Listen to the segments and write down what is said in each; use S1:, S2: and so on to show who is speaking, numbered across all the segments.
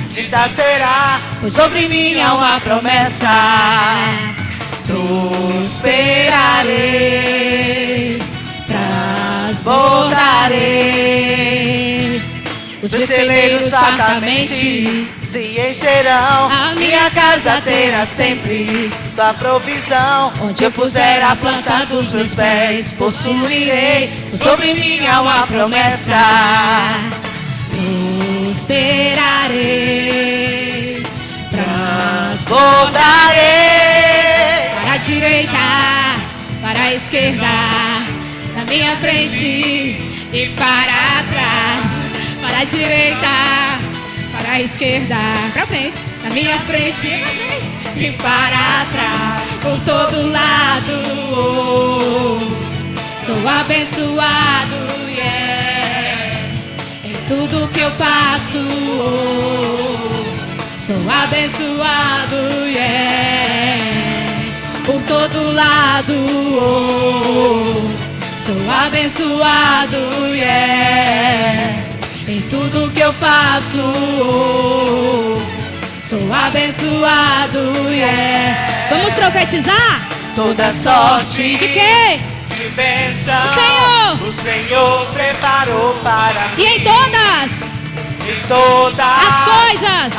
S1: Dita será, pois sobre mim há uma promessa. Prosperarei, transbordarei. Os meus celeiros fartamente se encherão. A minha casa terá sempre tua provisão. Onde eu puser a planta dos meus pés, possuirei. Sobre mim há uma promessa. Prosperarei, transbordarei. Para a direita, para a esquerda, na minha frente e para trás. Para a direita, para a esquerda, para frente, na minha frente e para trás. Por todo lado, sou abençoado, yeah. Em tudo que eu faço, sou abençoado, yeah. Por todo lado, sou abençoado, yeah. Em tudo que eu faço, sou abençoado, yeah. Vamos profetizar? Toda sorte de quê? De bênção o Senhor preparou para mim. E em todas as coisas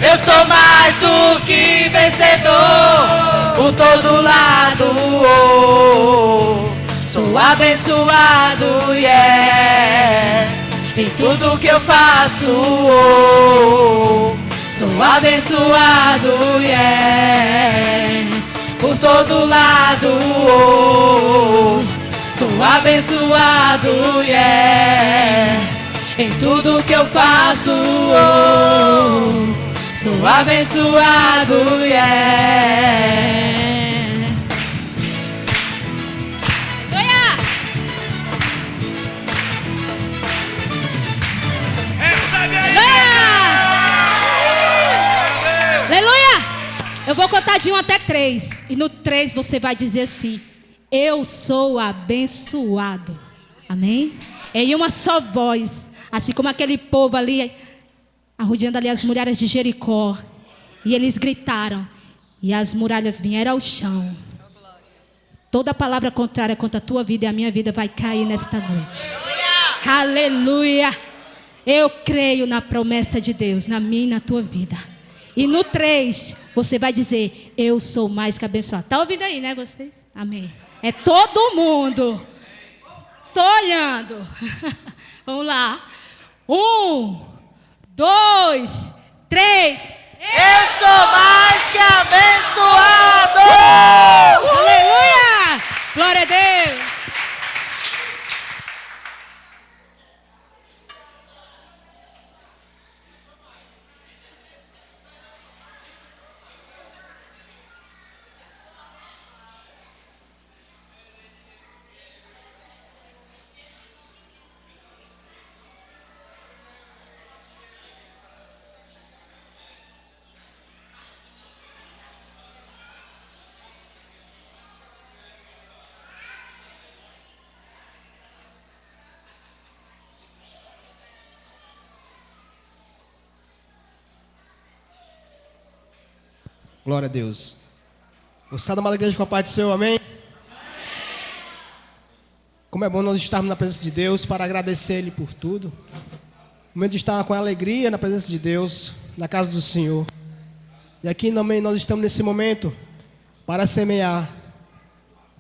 S1: eu sou mais do que vencedor. Por todo lado, sou abençoado, yeah. Em tudo que eu faço, sou abençoado, yeah. Por todo lado, sou abençoado, yeah. Em tudo que eu faço, sou abençoado, yeah. Aleluia! Eu vou contar de 1 até 3. E no 3 você vai dizer assim: eu sou abençoado. Amém? Em uma só voz. Assim como aquele povo ali, arrodeando ali as muralhas de Jericó. E eles gritaram. E as muralhas vieram ao chão. Toda palavra contrária contra a tua vida e a minha vida vai cair nesta noite. Aleluia! Eu creio na promessa de Deus, na minha e na tua vida. E no 3, você vai dizer: eu sou mais que abençoado. Está ouvindo aí, né, você? Amém. É todo mundo. Estou olhando. Vamos lá. 1, 2, 3. Eu sou mais que abençoado. Aleluia. Glória a Deus.
S2: Glória a Deus. Moçada amada igreja, com a paz do Senhor, amém? Como é bom nós estarmos na presença de Deus para agradecer Ele por tudo. O momento de estar com alegria na presença de Deus, na casa do Senhor. E aqui também nós estamos nesse momento para semear,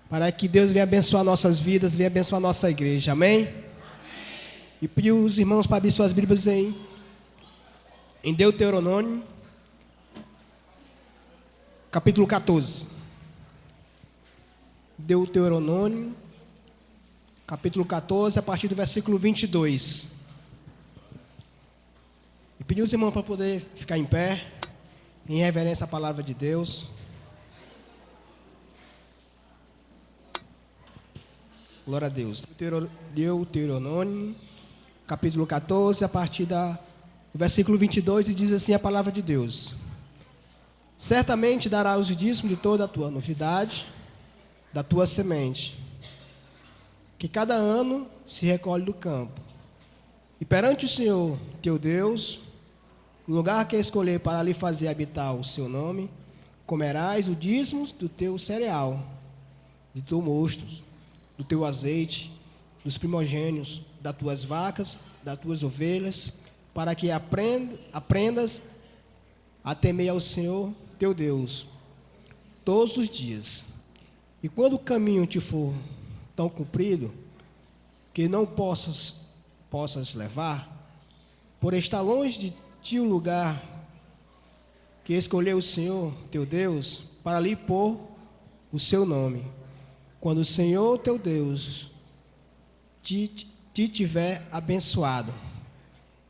S2: para que Deus venha abençoar nossas vidas, venha abençoar nossa igreja, amém? E pedir os irmãos para abrir suas Bíblias aí, em Deuteronômio, capítulo 14. Deuteronômio, capítulo 14, a partir do versículo 22. E pedir os irmãos para poder ficar em pé, em reverência à palavra de Deus. Glória a Deus. Deuteronômio, capítulo 14, a partir do versículo 22, e diz assim a palavra de Deus: certamente darás o dízimo de toda a tua novidade, da tua semente, que cada ano se recolhe do campo, E perante o Senhor teu Deus, no lugar que escolher para ali fazer habitar o seu nome, comerás o dízimo do teu cereal, de teu mosto, do teu azeite, dos primogênios, das tuas vacas, das tuas ovelhas, para que aprendas a temer ao Senhor teu Deus todos os dias. E quando o caminho te for tão comprido, que não possas levar, por estar longe de ti o lugar que escolheu o Senhor teu Deus, para ali pôr o seu nome. Quando o Senhor teu Deus te tiver abençoado,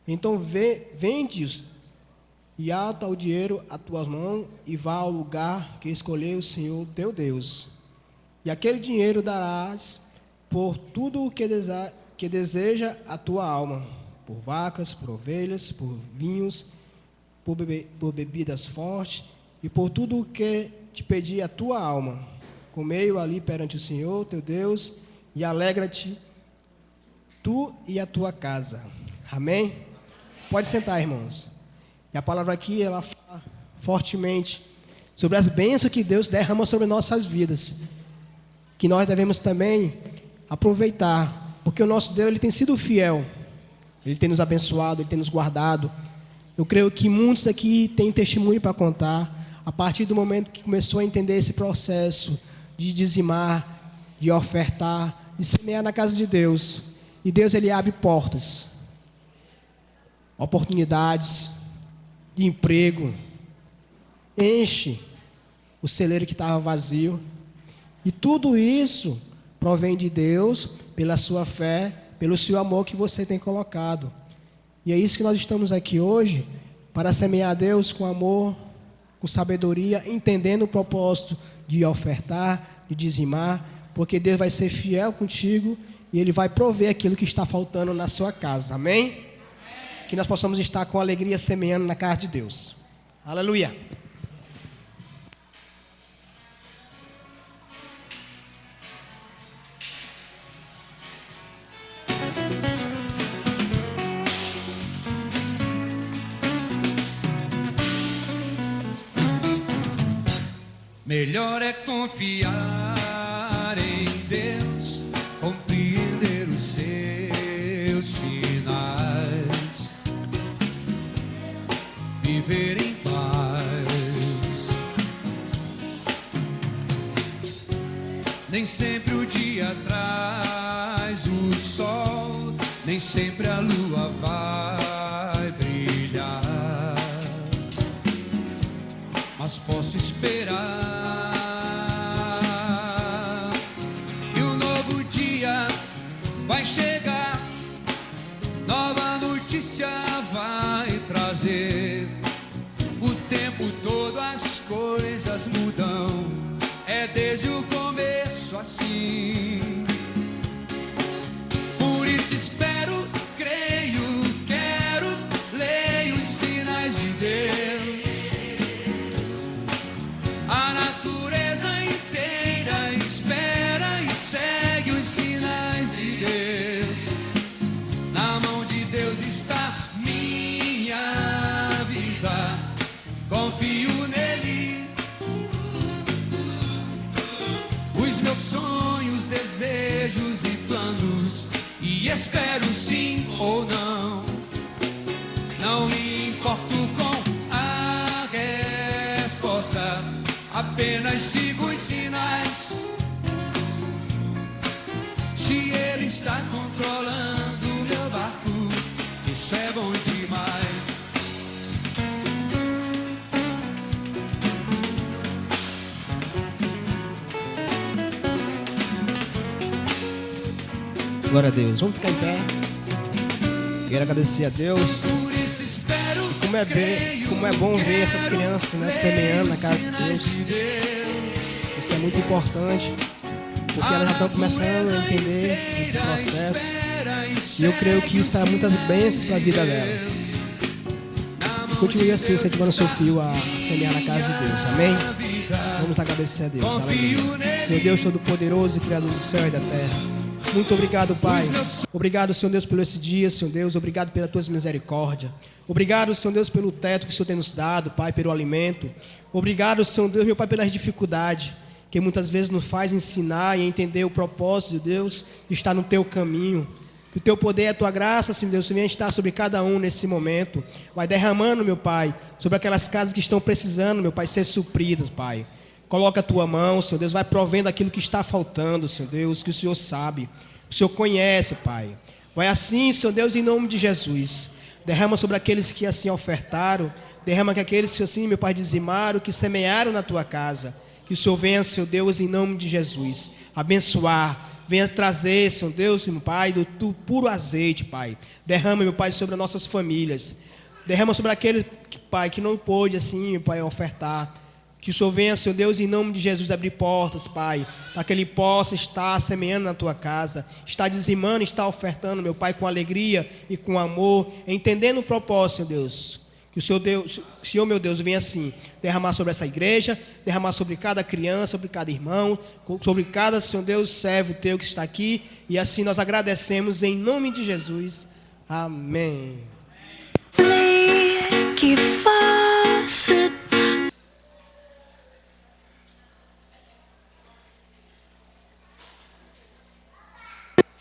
S2: então vende-os e ata o dinheiro à tua mão e vá ao lugar que escolheu o Senhor teu Deus. E aquele dinheiro darás por tudo o que deseja a tua alma, por vacas, por ovelhas, por vinhos, por bebidas fortes e por tudo o que te pedir a tua alma. Comei-o ali perante o Senhor teu Deus e alegra-te tu e a tua casa. Amém? Pode sentar, irmãos. E a palavra aqui, ela fala fortemente sobre as bênçãos que Deus derrama sobre nossas vidas, que nós devemos também aproveitar, porque o nosso Deus, Ele tem sido fiel, Ele tem nos abençoado, Ele tem nos guardado. Eu creio que muitos aqui têm testemunho para contar, a partir do momento que começou a entender esse processo de dizimar, de ofertar, de semear na casa de Deus. E Deus, Ele abre portas, oportunidades de emprego, enche o celeiro que estava vazio. E tudo isso provém de Deus, pela sua fé, pelo seu amor que você tem colocado. E é isso que nós estamos aqui hoje, para semear a Deus com amor, com sabedoria, entendendo o propósito de ofertar, de dizimar, porque Deus vai ser fiel contigo e Ele vai prover aquilo que está faltando na sua casa. Amém? Que nós possamos estar com alegria semeando na casa de Deus. Aleluia!
S3: Melhor é confiar em Deus, compreender os seus sinais, viver em paz. Nem sempre o dia traz o sol, nem sempre a lua vai brilhar, mas posso esperar. Vai chegar, nova notícia vai trazer. O tempo todo as coisas mudam, é desde o começo assim. Por isso espero, creio, quero, leio os sinais de Deus. A natureza inteira espera e segue os sinais de Deus. Na mão de Deus está minha vida, confio nele. Os meus sonhos, desejos e planos, e espero sim ou não. Não me importo com a resposta, apenas sigo os sinais. Se Ele está controlando o meu barco, isso é bom demais.
S2: Glória a Deus. Vamos ficar em pé. Quero agradecer a Deus. E como é bom ver essas crianças, né, semeando na casa de Deus. Isso é muito importante, porque elas já estão começando a entender esse processo. E eu creio que isso traz muitas bênçãos para a vida dela. Continue assim, incentivando o seu filho a semear na casa de Deus. Amém? Vamos agradecer a Deus. Aleluia. Senhor Deus Todo-Poderoso e Criador do céu e da terra, Muito obrigado, Pai. Obrigado, Senhor Deus, por esse dia, Senhor Deus. Obrigado pelas tuas misericórdias. Obrigado, Senhor Deus, pelo teto que o Senhor tem nos dado, Pai, pelo alimento. Obrigado, Senhor Deus, meu Pai, pelas dificuldades que muitas vezes nos faz ensinar e entender o propósito de Deus de estar no teu caminho. Que o teu poder e a tua graça, Senhor Deus, venha estar sobre cada um nesse momento. Vai derramando, meu Pai, sobre aquelas casas que estão precisando, meu Pai, ser supridas, Pai. Coloca a tua mão, Senhor Deus, vai provendo aquilo que está faltando, Senhor Deus, que o Senhor sabe, o Senhor conhece, Pai. Vai assim, Senhor Deus, em nome de Jesus. Derrama sobre aqueles que assim ofertaram, derrama que aqueles que assim, meu Pai, dizimaram, que semearam na tua casa. Que o Senhor venha, Senhor Deus, em nome de Jesus, abençoar, venha trazer, Senhor Deus, meu Pai, do puro azeite, Pai. Derrama, meu Pai, sobre as nossas famílias. Derrama sobre aquele, Pai, que não pôde, assim, meu Pai, ofertar. Que o Senhor venha, Senhor Deus, em nome de Jesus, abrir portas, Pai, para que Ele possa estar semeando na tua casa, estar dizimando, estar ofertando, meu Pai, com alegria e com amor, entendendo o propósito, Senhor Deus. Que o Senhor, Deus, o Senhor, meu Deus, venha assim, derramar sobre essa igreja, derramar sobre cada criança, sobre cada irmão, sobre cada, Senhor Deus, servo teu que está aqui, e assim nós agradecemos em nome de Jesus. Amém.
S4: Leaky faucet.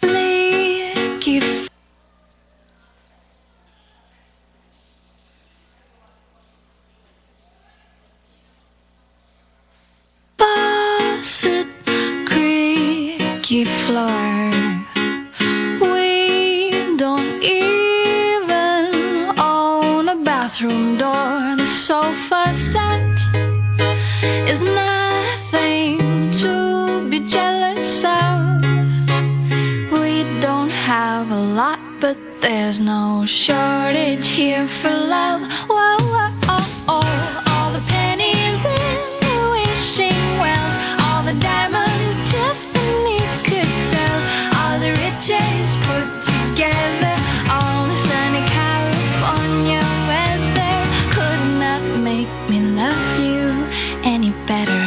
S4: Leaky faucet, creaky floor. We don't even own a bathroom door. The sofa set is nothing to be jealous of. We don't have a lot, but there's no shortage here for love. Whoa, whoa, oh, oh. All the pennies in the wishing wells, all the diamonds Tiffany's could sell, all the riches put together, all the sunny California weather could not make me love you any better.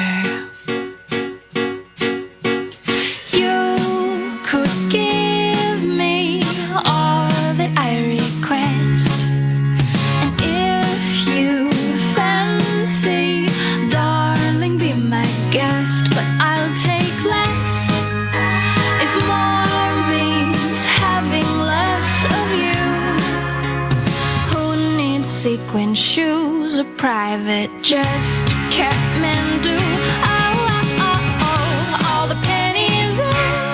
S4: You could give me all that I request, and if you fancy, darling, be my guest. But I'll take less if more means having less of you. Who needs sequin shoes or private jets to Kathmandu? Oh, oh, oh, oh. All the pennies in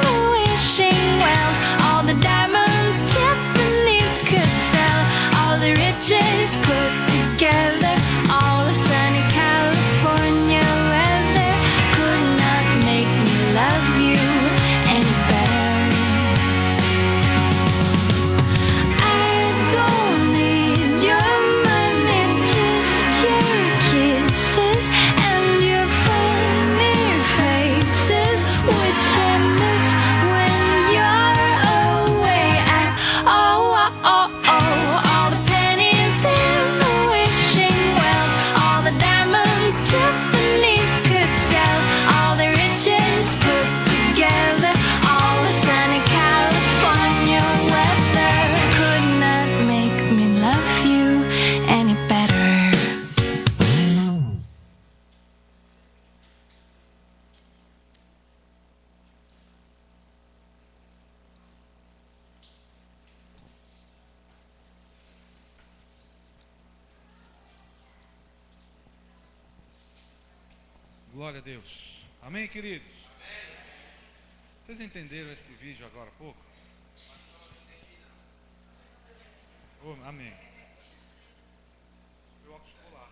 S4: the wishing wells, all the diamonds Tiffany's could sell, all the riches put together, all the sunny California weather could not make me love you any better. I don't need your money, just your kisses and your funny faces, which I miss when you're away. And oh, oh, oh, oh, all the pennies in the wishing wells, all the diamonds Tiffany's could sell, all the riches put together, all the sunny California weather could not make me love you any better.
S5: Glória a Deus. Amém, queridos? Vocês entenderam esse vídeo agora há pouco? Oh, amém. Meu óculos polar.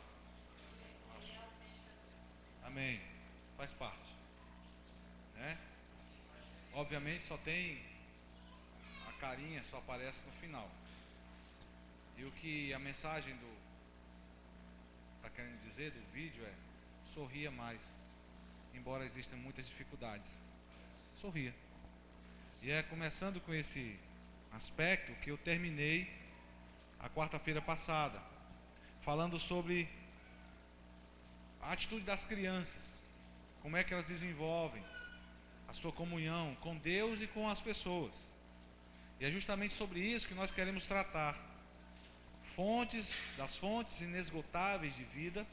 S5: Amém. Faz parte. Né? Obviamente só tem a carinha, só aparece no final. E o que a mensagem está querendo dizer do vídeo é: sorria mais, embora existam muitas dificuldades. Sorria. E é começando com esse aspecto que eu terminei a quarta-feira passada, falando sobre a atitude das crianças, como é que elas desenvolvem a sua comunhão com Deus e com as pessoas. E é justamente sobre isso que nós queremos tratar. Das fontes inesgotáveis de vida,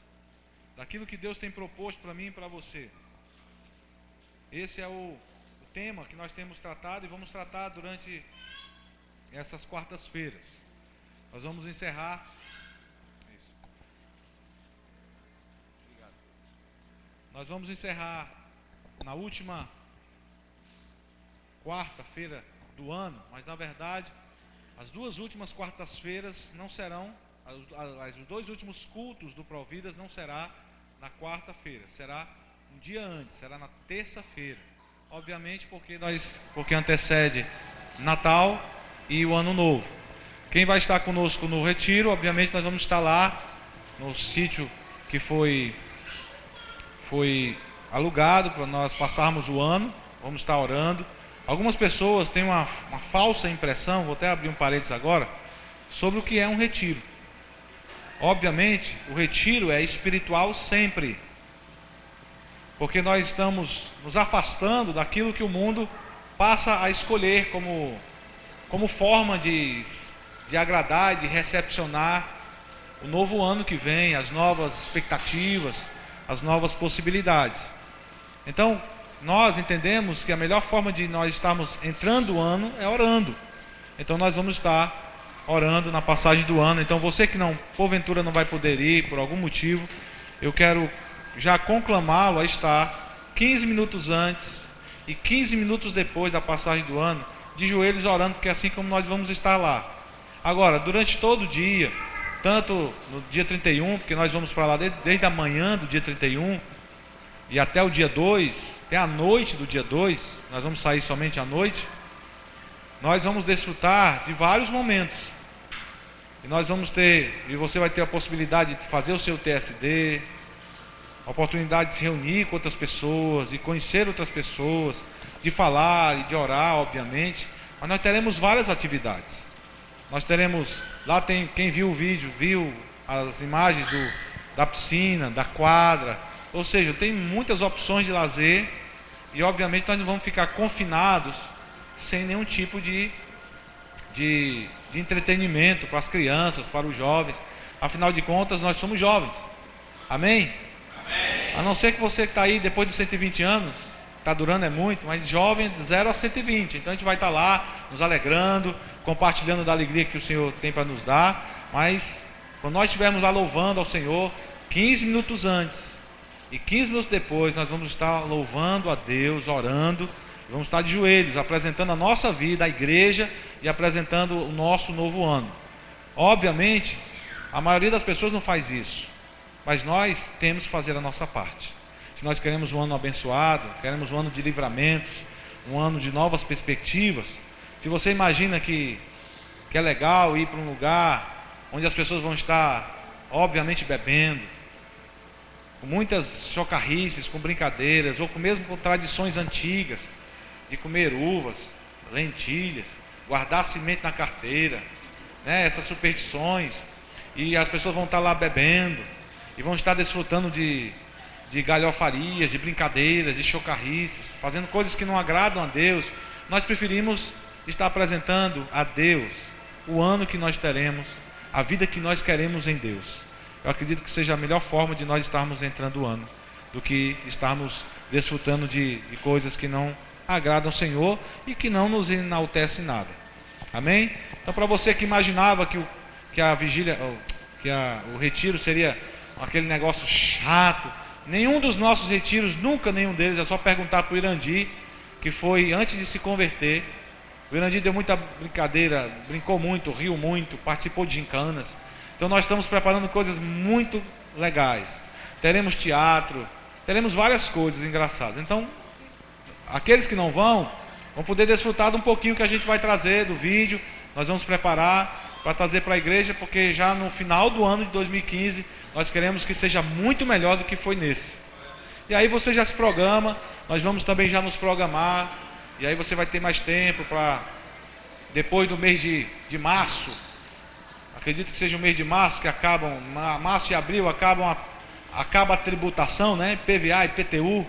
S5: daquilo que Deus tem proposto para mim e para você. Esse é o tema que nós temos tratado e vamos tratar durante essas quartas-feiras. Nós vamos encerrar. Isso. Obrigado. Nós vamos encerrar na última quarta-feira do ano, mas na verdade as duas últimas quartas-feiras não serão, os dois últimos cultos do Providas não será na quarta-feira, será um dia antes, será na terça-feira. Obviamente porque antecede Natal e o Ano Novo. Quem vai estar conosco no retiro, obviamente nós vamos estar lá no sítio que foi alugado para nós passarmos o ano, vamos estar orando. Algumas pessoas têm uma falsa impressão, vou até abrir um parênteses agora, sobre o que é um retiro. Obviamente, o retiro é espiritual sempre, porque nós estamos nos afastando daquilo que o mundo passa a escolher como forma de agradar e de recepcionar o novo ano que vem, as novas expectativas, as novas possibilidades. Então, nós entendemos que a melhor forma de nós estarmos entrando o ano é orando. Então nós vamos estar orando na passagem do ano. Então você que porventura não vai poder ir por algum motivo, eu quero já conclamá-lo a estar 15 minutos antes e 15 minutos depois da passagem do ano, de joelhos orando, porque é assim como nós vamos estar lá. Agora, durante todo o dia, tanto no dia 31, porque nós vamos para lá desde a manhã do dia 31 e até o dia 2, até a noite do dia 2, nós vamos sair somente à noite. Nós vamos desfrutar de vários momentos. E você vai ter a possibilidade de fazer o seu TSD, a oportunidade de se reunir com outras pessoas, de conhecer outras pessoas, de falar e de orar, obviamente. Mas nós teremos várias atividades. Nós teremos, lá tem, quem viu o vídeo, viu as imagens da piscina, da quadra. Ou seja, tem muitas opções de lazer e obviamente nós não vamos ficar confinados sem nenhum tipo de entretenimento para as crianças, para os jovens. Afinal de contas, nós somos jovens. Amém? Amém. A não ser que você que está aí depois dos 120 anos, está durando é muito, mas jovem de 0 a 120. Então a gente vai estar lá nos alegrando, compartilhando da alegria que o Senhor tem para nos dar. Mas quando nós estivermos lá louvando ao Senhor, 15 minutos antes e 15 minutos depois, nós vamos estar louvando a Deus, orando, vamos estar de joelhos, apresentando a nossa vida, a igreja e apresentando o nosso novo ano. Obviamente, a maioria das pessoas não faz isso, mas nós temos que fazer a nossa parte. Se nós queremos um ano abençoado, queremos um ano de livramentos, um ano de novas perspectivas, se você imagina que é legal ir para um lugar onde as pessoas vão estar, obviamente, bebendo, com muitas chocarrices, com brincadeiras, ou mesmo com tradições antigas, de comer uvas, lentilhas, guardar semente na carteira, né, essas superstições, e as pessoas vão estar lá bebendo, e vão estar desfrutando de galhofarias, de brincadeiras, de chocarrices, fazendo coisas que não agradam a Deus. Nós preferimos estar apresentando a Deus o ano que nós teremos, a vida que nós queremos em Deus. Eu acredito que seja a melhor forma de nós estarmos entrando o ano, do que estarmos desfrutando de coisas que não agradam ao Senhor e que não nos enaltecem nada. Amém? Então, para você que imaginava que a vigília, o retiro seria aquele negócio chato, nenhum dos nossos retiros, nunca nenhum deles, é só perguntar para o Irandi, que foi antes de se converter. O Irandi deu muita brincadeira, brincou muito, riu muito, participou de gincanas. Então nós estamos preparando coisas muito legais. Teremos teatro, teremos várias coisas engraçadas. Então, aqueles que não vão poder desfrutar de um pouquinho que a gente vai trazer do vídeo. Nós vamos preparar para trazer para a igreja, porque já no final do ano de 2015, nós queremos que seja muito melhor do que foi nesse. E aí você já se programa, nós vamos também já nos programar, e aí você vai ter mais tempo para, depois do mês de março, acredito que seja o mês de março, que acabam, março e abril acaba a tributação, né? PVA e PTU.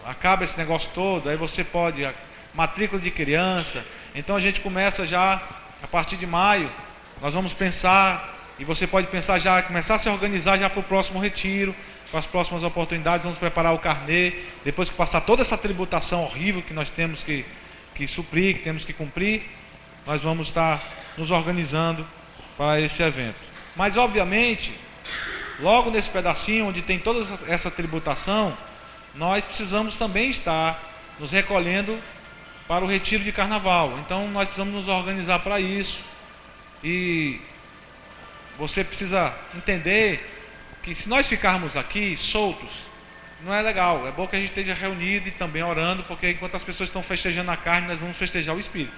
S5: acaba esse negócio todo, aí você pode, matrícula de criança. Então a gente começa já, a partir de maio, nós vamos pensar, e você pode pensar já, começar a se organizar já para o próximo retiro, para as próximas oportunidades, vamos preparar o carnê, depois que passar toda essa tributação horrível que nós temos que suprir, que temos que cumprir, nós vamos estar nos organizando para esse evento. Mas obviamente, logo nesse pedacinho onde tem toda essa tributação, nós precisamos também estar nos recolhendo para o retiro de carnaval. Então nós precisamos nos organizar para isso. E você precisa entender que se nós ficarmos aqui soltos, não é legal. É bom que a gente esteja reunido e também orando, porque enquanto as pessoas estão festejando a carne, nós vamos festejar o Espírito.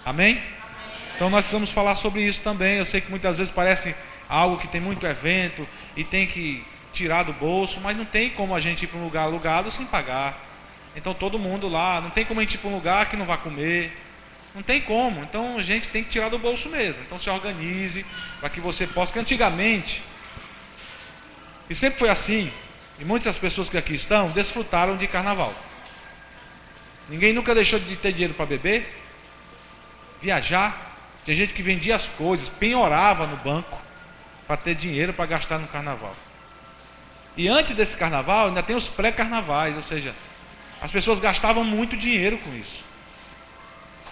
S5: Amém? Então nós precisamos falar sobre isso também. Eu sei que muitas vezes parece algo que tem muito evento e tem que tirar do bolso, mas não tem como a gente ir para um lugar alugado sem pagar. Então todo mundo lá, não tem como a gente ir para um lugar que não vai comer, não tem como. Então a gente tem que tirar do bolso mesmo. Então se organize para que você possa, que antigamente, e sempre foi assim, e muitas pessoas que aqui estão desfrutaram de carnaval. Ninguém nunca deixou de ter dinheiro para beber, viajar. Tinha gente que vendia as coisas, penhorava no banco para ter dinheiro para gastar no carnaval. E antes desse carnaval ainda tem os pré-carnavais, ou seja, as pessoas gastavam muito dinheiro com isso,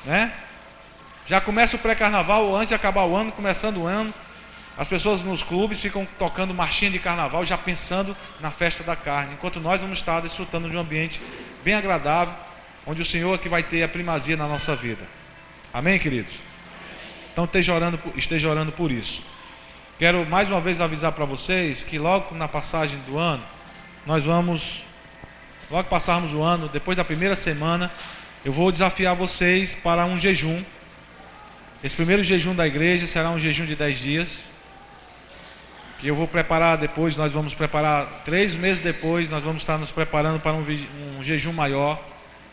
S5: né? Já começa o pré-carnaval, antes de acabar o ano, começando o ano, as pessoas nos clubes ficam tocando marchinha de carnaval, já pensando na festa da carne, enquanto nós vamos estar desfrutando de um ambiente bem agradável, onde o Senhor é que vai ter a primazia na nossa vida. Amém, queridos? Então esteja orando por isso. Quero mais uma vez avisar para vocês que logo na passagem do ano, nós vamos, logo que passarmos o ano, depois da primeira semana, eu vou desafiar vocês para um jejum. Esse primeiro jejum da igreja será um jejum de 10 dias. Que eu vou preparar depois, nós vamos preparar 3 meses depois, nós vamos estar nos preparando para um jejum maior.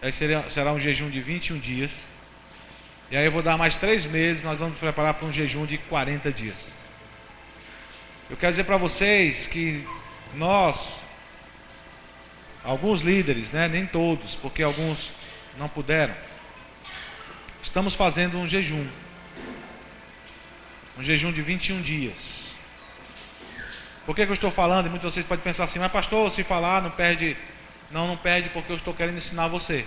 S5: Aí será um jejum de 21 dias. E aí eu vou dar mais 3 meses, nós vamos preparar para um jejum de 40 dias. Eu quero dizer para vocês que nós, alguns líderes, né, nem todos, porque alguns não puderam, estamos fazendo um jejum de 21 dias. Por que eu estou falando? E muitos de vocês podem pensar assim, mas pastor, se falar não perde. Não perde, porque eu estou querendo ensinar você.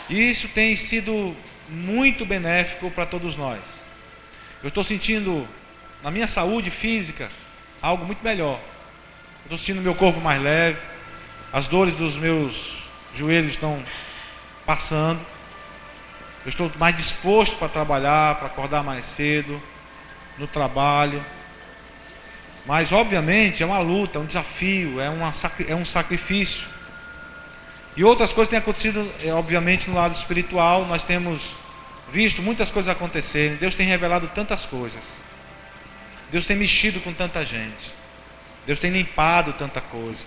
S5: Isso tem sido muito benéfico para todos nós. Eu estou sentindo na minha saúde física algo muito melhor. Eu estou sentindo meu corpo mais leve, as dores dos meus joelhos estão passando. Eu estou mais disposto para trabalhar, para acordar mais cedo no trabalho. Mas obviamente é uma luta, é um desafio, é um sacrifício. E outras coisas têm acontecido, obviamente, no lado espiritual. Nós temos visto muitas coisas acontecerem. Deus tem revelado tantas coisas. Deus tem mexido com tanta gente. Deus tem limpado tanta coisa.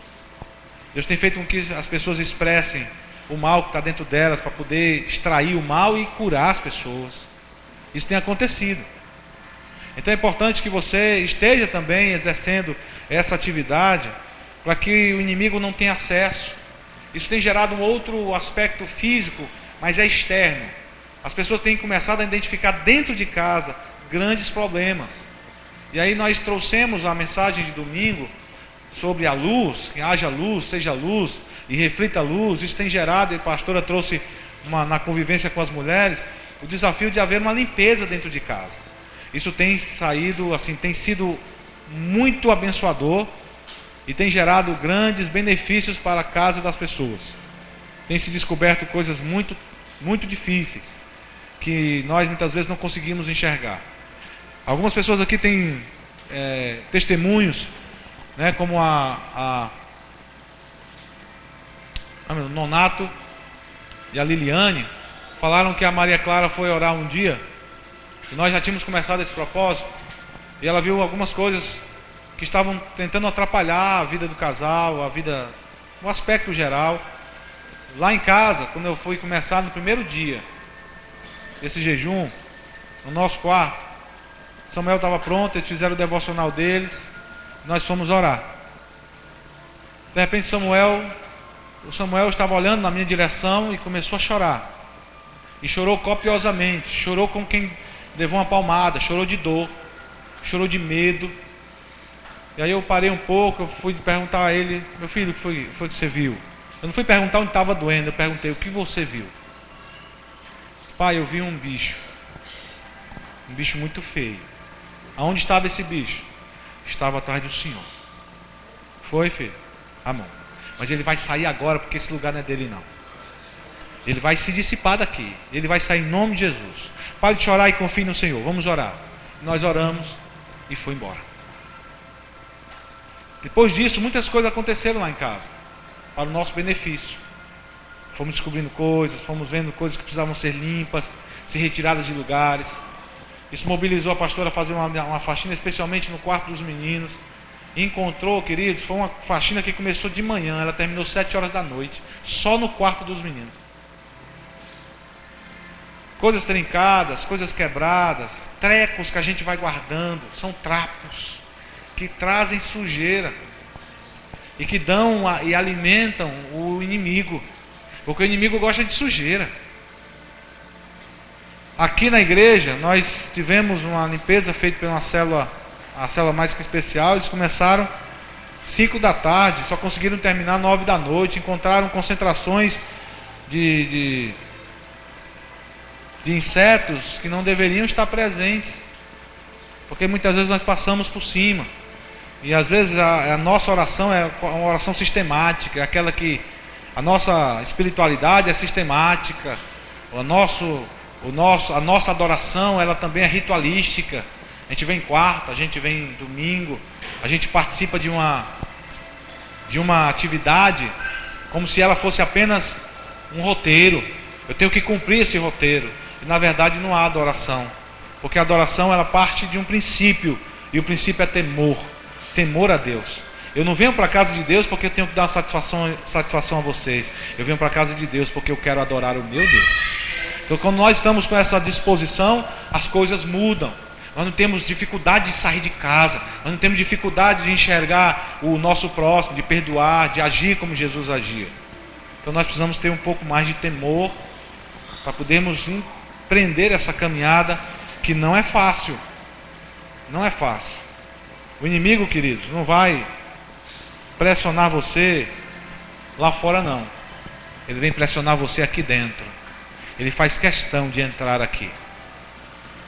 S5: Deus tem feito com que as pessoas expressem o mal que está dentro delas, para poder extrair o mal e curar as pessoas. Isso tem acontecido. Então é importante que você esteja também exercendo essa atividade, para que o inimigo não tenha acesso. Isso tem gerado um outro aspecto físico, mas é externo. As pessoas têm começado a identificar dentro de casa grandes problemas. E aí nós trouxemos a mensagem de domingo sobre a luz, que haja luz, seja luz e reflita a luz. Isso tem gerado, e a pastora trouxe na convivência com as mulheres, o desafio de haver uma limpeza dentro de casa. Isso tem saído, assim, tem sido muito abençoador e tem gerado grandes benefícios para a casa das pessoas. Tem se descoberto coisas muito, muito difíceis que nós muitas vezes não conseguimos enxergar. Algumas pessoas aqui têm testemunhos, né, como o Nonato e a Liliane, falaram que a Maria Clara foi orar um dia. E nós já tínhamos começado esse propósito, e ela viu algumas coisas que estavam tentando atrapalhar a vida do casal, a vida, o aspecto geral. Lá em casa, quando eu fui começar no primeiro dia desse jejum, no nosso quarto, Samuel estava pronto, eles fizeram o devocional deles, nós fomos orar. De repente o Samuel estava olhando na minha direção e começou a chorar. E chorou copiosamente, chorou como quem levou uma palmada, chorou de dor, chorou de medo. E aí eu parei um pouco, eu fui perguntar a ele: meu filho, o que foi que você viu? Eu não fui perguntar onde estava doendo, eu perguntei: o que você viu? Pai, eu vi um bicho muito feio. Aonde estava esse bicho? Estava atrás do Senhor. Foi, filho? Amém. Mas ele vai sair agora, porque esse lugar não é dele não. Ele vai se dissipar daqui. Ele vai sair em nome de Jesus. Pare de chorar e confie no Senhor. Vamos orar. Nós oramos e foi embora. Depois disso, muitas coisas aconteceram lá em casa, para o nosso benefício. Fomos descobrindo coisas, fomos vendo coisas que precisavam ser limpas, ser retiradas de lugares. Isso mobilizou a pastora a fazer uma faxina, especialmente no quarto dos meninos. E encontrou, queridos, foi uma faxina que começou de manhã, ela terminou 7 horas da noite, só no quarto dos meninos. Coisas trincadas, coisas quebradas, trecos que a gente vai guardando, são trapos que trazem sujeira e que dão e alimentam o inimigo, porque o inimigo gosta de sujeira. Aqui na igreja nós tivemos uma limpeza feita por uma célula, a célula mais que especial. Eles começaram 5 da tarde, só conseguiram terminar 9 da noite, encontraram concentrações de insetos que não deveriam estar presentes, porque muitas vezes nós passamos por cima. E às vezes a nossa oração é uma oração sistemática, é aquela que a nossa espiritualidade é sistemática, a nossa adoração ela também é ritualística. A gente vem quarta, a gente vem domingo, a gente participa de uma atividade como se ela fosse apenas um roteiro. Eu tenho que cumprir esse roteiro. E na verdade não há adoração, porque a adoração ela parte de um princípio, e o princípio é temor a Deus. Eu não venho para a casa de Deus porque eu tenho que dar uma satisfação a vocês. Eu venho para a casa de Deus porque eu quero adorar o meu Deus. Então quando nós estamos com essa disposição, as coisas mudam. Nós não temos dificuldade de sair de casa, nós não temos dificuldade de enxergar o nosso próximo, de perdoar, de agir como Jesus agia. Então nós precisamos ter um pouco mais de temor para podermos empreender essa caminhada que não é fácil. Não é fácil. O inimigo, queridos, não vai pressionar você lá fora não. Ele vem pressionar você aqui dentro. Ele faz questão de entrar aqui.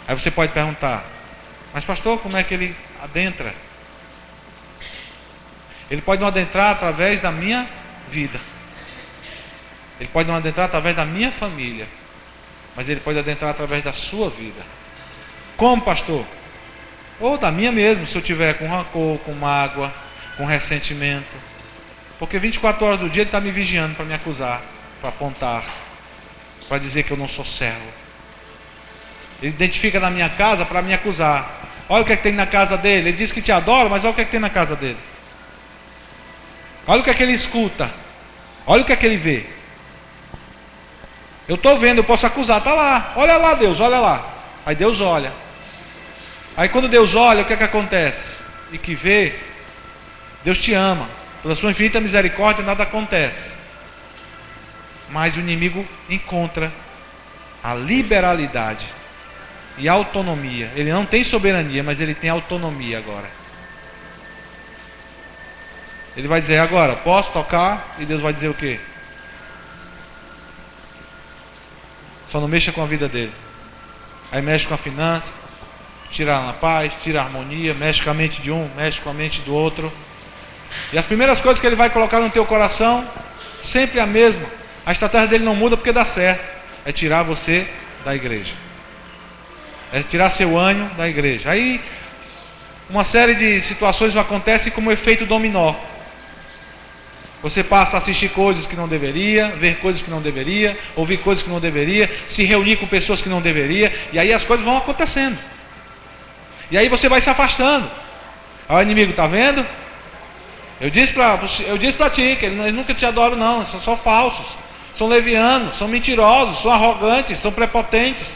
S5: Aí você pode perguntar: mas pastor, como é que ele adentra? Ele pode não adentrar através da minha vida. Ele pode não adentrar através da minha família, mas ele pode adentrar através da sua vida. Como, pastor? Ou da minha mesmo, se eu tiver com rancor, com mágoa, com ressentimento. Porque 24 horas do dia ele está me vigiando para me acusar, para apontar, para dizer que eu não sou servo. Ele identifica na minha casa para me acusar. Olha o que é que tem na casa dele. Ele diz que te adora, mas olha o que é que tem na casa dele. Olha o que é que ele escuta. Olha o que é que ele vê. Eu estou vendo, eu posso acusar, está lá. Olha lá, Deus, olha lá. Aí Deus olha. Aí quando Deus olha, o que é que acontece? E que vê, Deus te ama. Pela sua infinita misericórdia nada acontece. Mas o inimigo encontra a liberalidade e a autonomia. Ele não tem soberania, mas ele tem autonomia agora. Ele vai dizer: agora, posso tocar? E Deus vai dizer o quê? Só não mexa com a vida dele. Aí mexe com a finança, tira a paz, tira a harmonia, mexe com a mente de um, mexe com a mente do outro. E as primeiras coisas que ele vai colocar no teu coração, sempre a mesma. A estratégia dele não muda porque dá certo. É tirar você da igreja. É tirar seu ânimo da igreja. Aí uma série de situações acontecem como efeito dominó. Você passa a assistir coisas que não deveria, ver coisas que não deveria, ouvir coisas que não deveria, se reunir com pessoas que não deveria, e aí as coisas vão acontecendo. E aí você vai se afastando. Olha o inimigo, está vendo? Eu disse para ti que eles nunca te adoram não, são só falsos, são levianos, são mentirosos, são arrogantes, são prepotentes.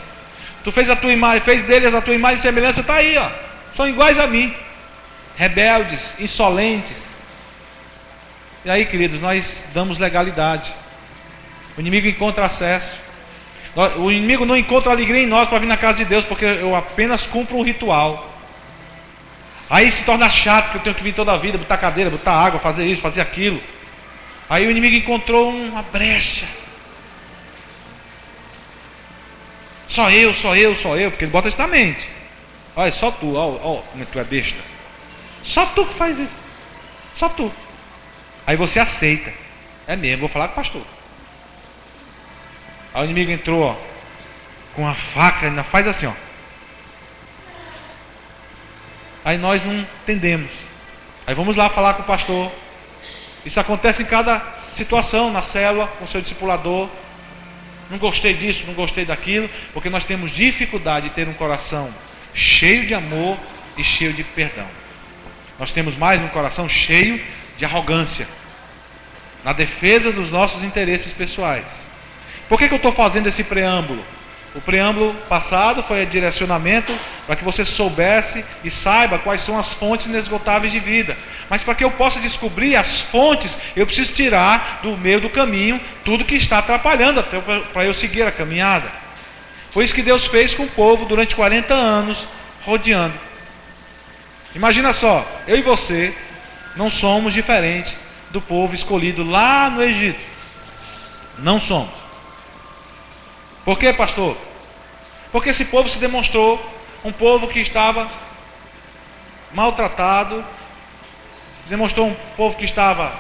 S5: Tu fez a tua imagem, fez deles a tua imagem e semelhança, está aí, ó. São iguais a mim, rebeldes, insolentes. E aí, queridos, nós damos legalidade. O inimigo encontra acesso. O inimigo não encontra alegria em nós para vir na casa de Deus, porque eu apenas cumpro um ritual. Aí se torna chato, que eu tenho que vir toda a vida, botar cadeira, botar água, fazer isso, fazer aquilo. Aí o inimigo encontrou uma brecha. Só eu, porque ele bota isso na mente. Olha, só tu, ó, como tu é besta. Só tu que faz isso. Só tu. Aí você aceita. É mesmo, vou falar com o pastor. Aí o inimigo entrou, ó, com a faca, ainda faz assim, ó. Aí nós não entendemos. Aí vamos lá falar com o pastor. Isso acontece em cada situação, na célula, com o seu discipulador. Não gostei disso, não gostei daquilo, porque nós temos dificuldade de ter um coração cheio de amor e cheio de perdão. Nós temos mais um coração cheio de arrogância, na defesa dos nossos interesses pessoais. Por que eu estou fazendo esse preâmbulo? O preâmbulo passado foi direcionamento para que você soubesse e saiba quais são as fontes inesgotáveis de vida. Mas para que eu possa descobrir as fontes, eu preciso tirar do meio do caminho tudo que está atrapalhando até para eu seguir a caminhada. Foi isso que Deus fez com o povo durante 40 anos, rodeando. Imagina só, eu e você não somos diferentes do povo escolhido lá no Egito. Não somos. Por quê, pastor? Porque esse povo se demonstrou um povo que estava maltratado, se demonstrou um povo que estava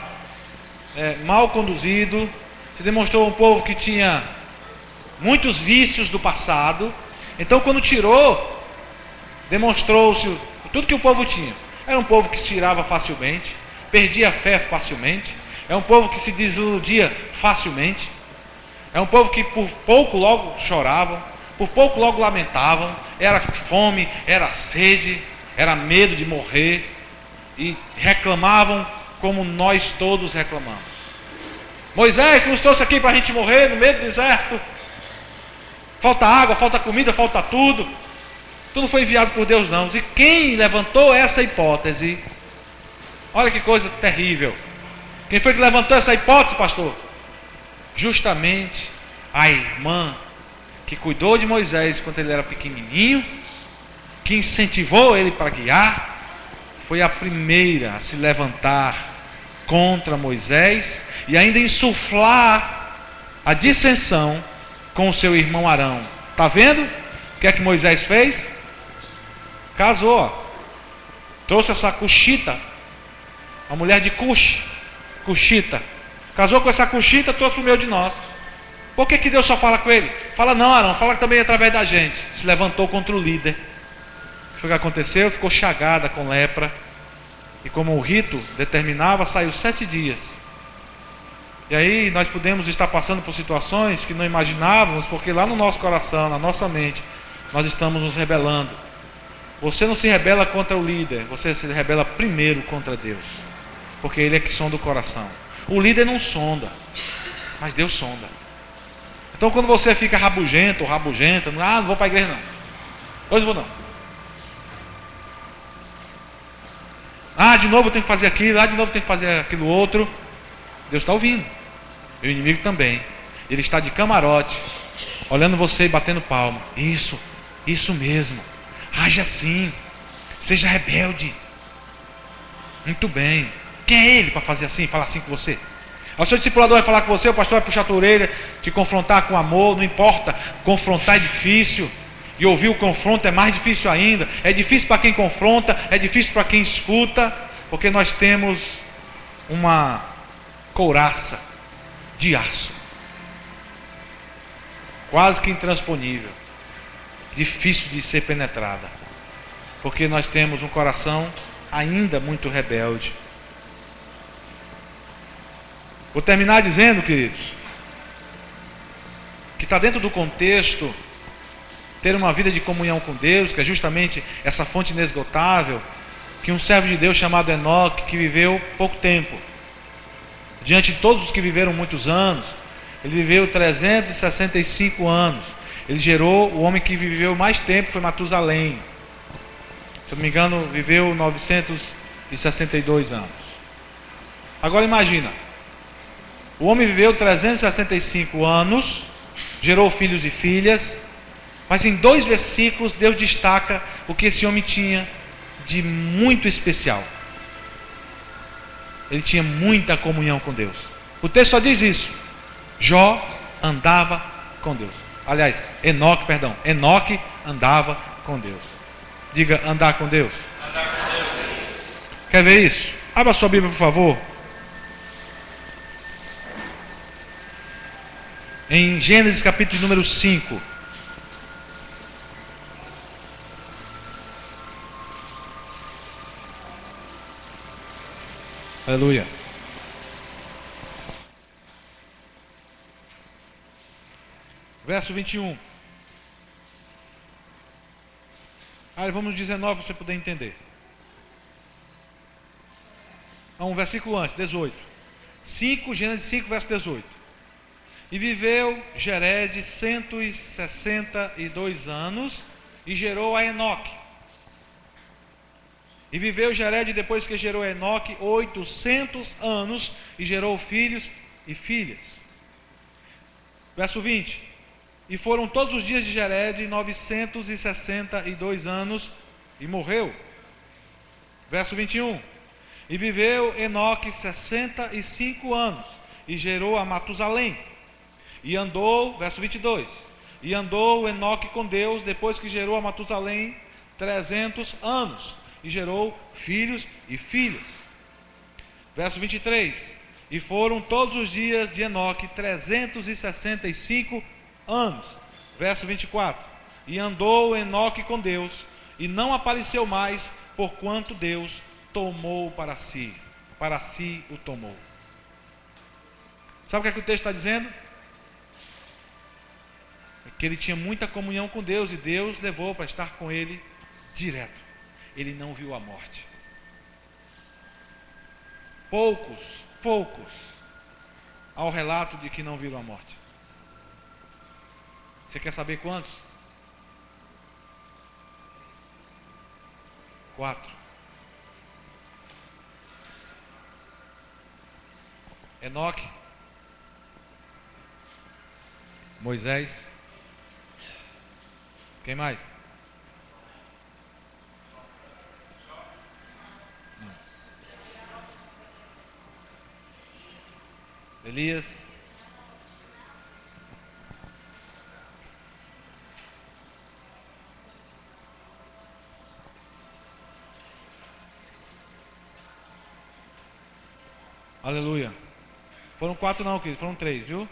S5: mal conduzido, se demonstrou um povo que tinha muitos vícios do passado. Então, quando tirou, demonstrou-se tudo que o povo tinha. Era um povo que se irava facilmente, perdia a fé facilmente, é um povo que se desiludia facilmente, é um povo que por pouco logo choravam, por pouco logo lamentavam, era fome, era sede, era medo de morrer, e reclamavam como nós todos reclamamos. Moisés nos trouxe aqui para a gente morrer no meio do deserto, falta água, falta comida, falta tudo. Tu não foi enviado por Deus não. E quem levantou essa hipótese? Olha que coisa terrível. Quem foi que levantou essa hipótese, pastor? Justamente a irmã que cuidou de Moisés quando ele era pequenininho, que incentivou ele para guiar, foi a primeira a se levantar contra Moisés e ainda insuflar a dissensão com o seu irmão Arão. Está vendo o que é que Moisés fez? Casou, ó. Trouxe essa Cuxita, a mulher de Cuxita. Casou com essa Cuxita, trouxe para o meio de nós. Por que Deus só fala com ele? Fala não, Arão, fala também através da gente. Se levantou contra o líder. O que aconteceu? Ficou chagada com lepra. E como o rito determinava, saiu 7 dias. E aí nós podemos estar passando por situações que não imaginávamos, porque lá no nosso coração, na nossa mente, nós estamos nos rebelando. Você não se rebela contra o líder, você se rebela primeiro contra Deus, porque Ele é que sonda o coração. O líder não sonda, mas Deus sonda. Então quando você fica rabugento ou rabugenta, não vou para a igreja não, hoje não vou não. De novo eu tenho que fazer aquilo, de novo eu tenho que fazer aquilo outro. Deus está ouvindo, e o inimigo também. Ele está de camarote, olhando você e batendo palma. Isso mesmo. Age assim, seja rebelde. Muito bem. Quem é ele para fazer assim, falar assim com você? O seu discipulador vai falar com você, o pastor vai puxar a tua orelha, te confrontar com amor. Não importa, confrontar é difícil, e ouvir o confronto é mais difícil ainda. É difícil para quem confronta, é difícil para quem escuta, porque nós temos uma couraça de aço, quase que intransponível, difícil de ser penetrada, porque nós temos um coração ainda muito rebelde. Vou terminar dizendo, queridos, que está dentro do contexto ter uma vida de comunhão com Deus, que é justamente essa fonte inesgotável, que um servo de Deus chamado Enoque, que viveu pouco tempo, diante de todos os que viveram muitos anos, ele viveu 365 anos. Ele gerou o homem que viveu mais tempo, foi Matusalém. Se eu não me engano, viveu 962 anos. Agora imagina, o homem viveu 365 anos, gerou filhos e filhas, mas em 2 versículos Deus destaca o que esse homem tinha de muito especial. Ele tinha muita comunhão com Deus. O texto só diz isso: Jó andava com Deus. Aliás, Enoque andava com Deus. Diga, andar com Deus.
S3: Andar com Deus.
S5: Quer ver isso? Abra sua Bíblia, por favor. Em Gênesis capítulo número 5. Aleluia. Verso 21. Vamos no 19 para você poder entender. Um versículo antes, 18. 5, Gênesis 5, verso 18. E viveu Jered 162 anos e gerou a Enoque. E viveu Jered, depois que gerou a Enoque, 800 anos e gerou filhos e filhas. Verso 20. E foram todos os dias de Jered 962 anos e morreu. Verso 21. E viveu Enoque 65 anos e gerou a Matusalém. E andou, verso 22, e andou Enoque com Deus, depois que gerou a Matusalém 300 anos, e gerou filhos e filhas. Verso 23, e foram todos os dias de Enoque 365 anos. Verso 24, e andou Enoque com Deus, e não apareceu mais, porquanto Deus tomou para si o tomou. Sabe o que o texto está dizendo? Que ele tinha muita comunhão com Deus e Deus levou para estar com ele direto. Ele não viu a morte. Poucos ao relato de que não viram a morte. Você quer saber quantos? 4. Enoque, Moisés. Quem mais? Elias. Aleluia. Foram 4 não, querido, foram 3, viu?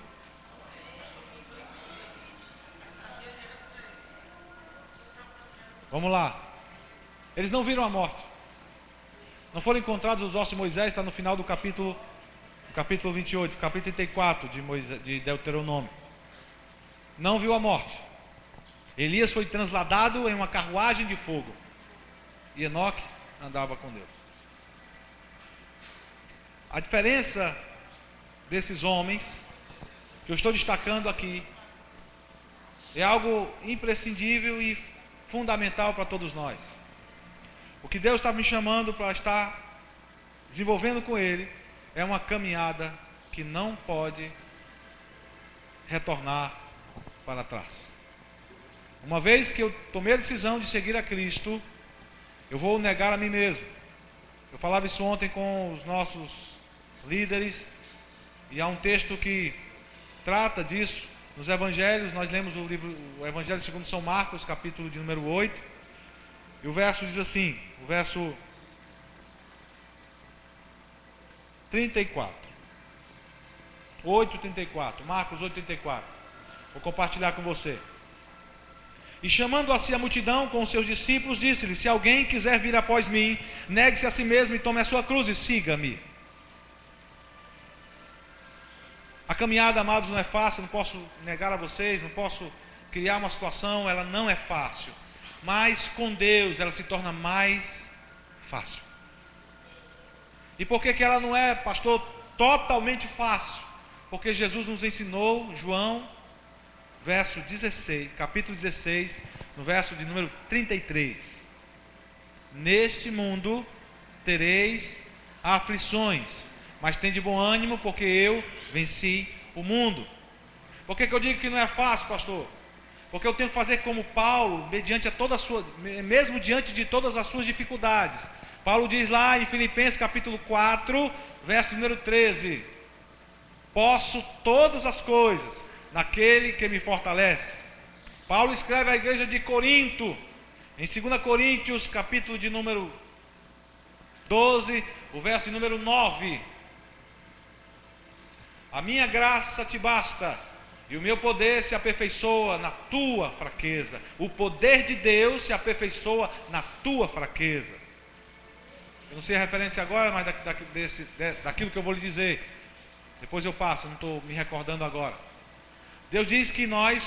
S5: Vamos lá. Eles não viram a morte. Não foram encontrados os ossos de Moisés, está no final do capítulo 28, capítulo 34 de Deuteronômio. Não viu a morte. Elias foi transladado em uma carruagem de fogo. E Enoque andava com Deus. A diferença desses homens, que eu estou destacando aqui, é algo imprescindível e fundamental para todos nós. O que Deus está me chamando para estar desenvolvendo com Ele é uma caminhada que não pode retornar para trás. Uma vez que eu tomei a decisão de seguir a Cristo, eu vou negar a mim mesmo. Eu falava isso ontem com os nossos líderes, e há um texto que trata disso nos Evangelhos. Nós lemos o Evangelho segundo São Marcos, capítulo de número 8, e o verso diz assim, o verso 34, 8:34, Marcos 8:34, vou compartilhar com você. E chamando a si a multidão com os seus discípulos, disse-lhe: se alguém quiser vir após mim, negue-se a si mesmo e tome a sua cruz e siga-me. A caminhada, amados, não é fácil, não posso negar a vocês, não posso criar uma situação, ela não é fácil. Mas com Deus ela se torna mais fácil. E por que ela não é, pastor, totalmente fácil? Porque Jesus nos ensinou, João, verso 16, capítulo 16, no verso de número 33. Neste mundo tereis aflições, mas tem de bom ânimo, porque eu venci o mundo. Por que eu digo que não é fácil, pastor? Porque eu tenho que fazer como Paulo, mesmo diante de todas as suas dificuldades. Paulo diz lá em Filipenses capítulo 4, verso número 13: posso todas as coisas naquele que me fortalece. Paulo escreve à igreja de Corinto, em 2 Coríntios capítulo de número 12, o verso de número 9: a minha graça te basta, e o meu poder se aperfeiçoa na tua fraqueza. O poder de Deus se aperfeiçoa na tua fraqueza. Eu não sei a referência agora, mas daquilo que eu vou lhe dizer, depois eu passo, não estou me recordando agora. Deus diz que nós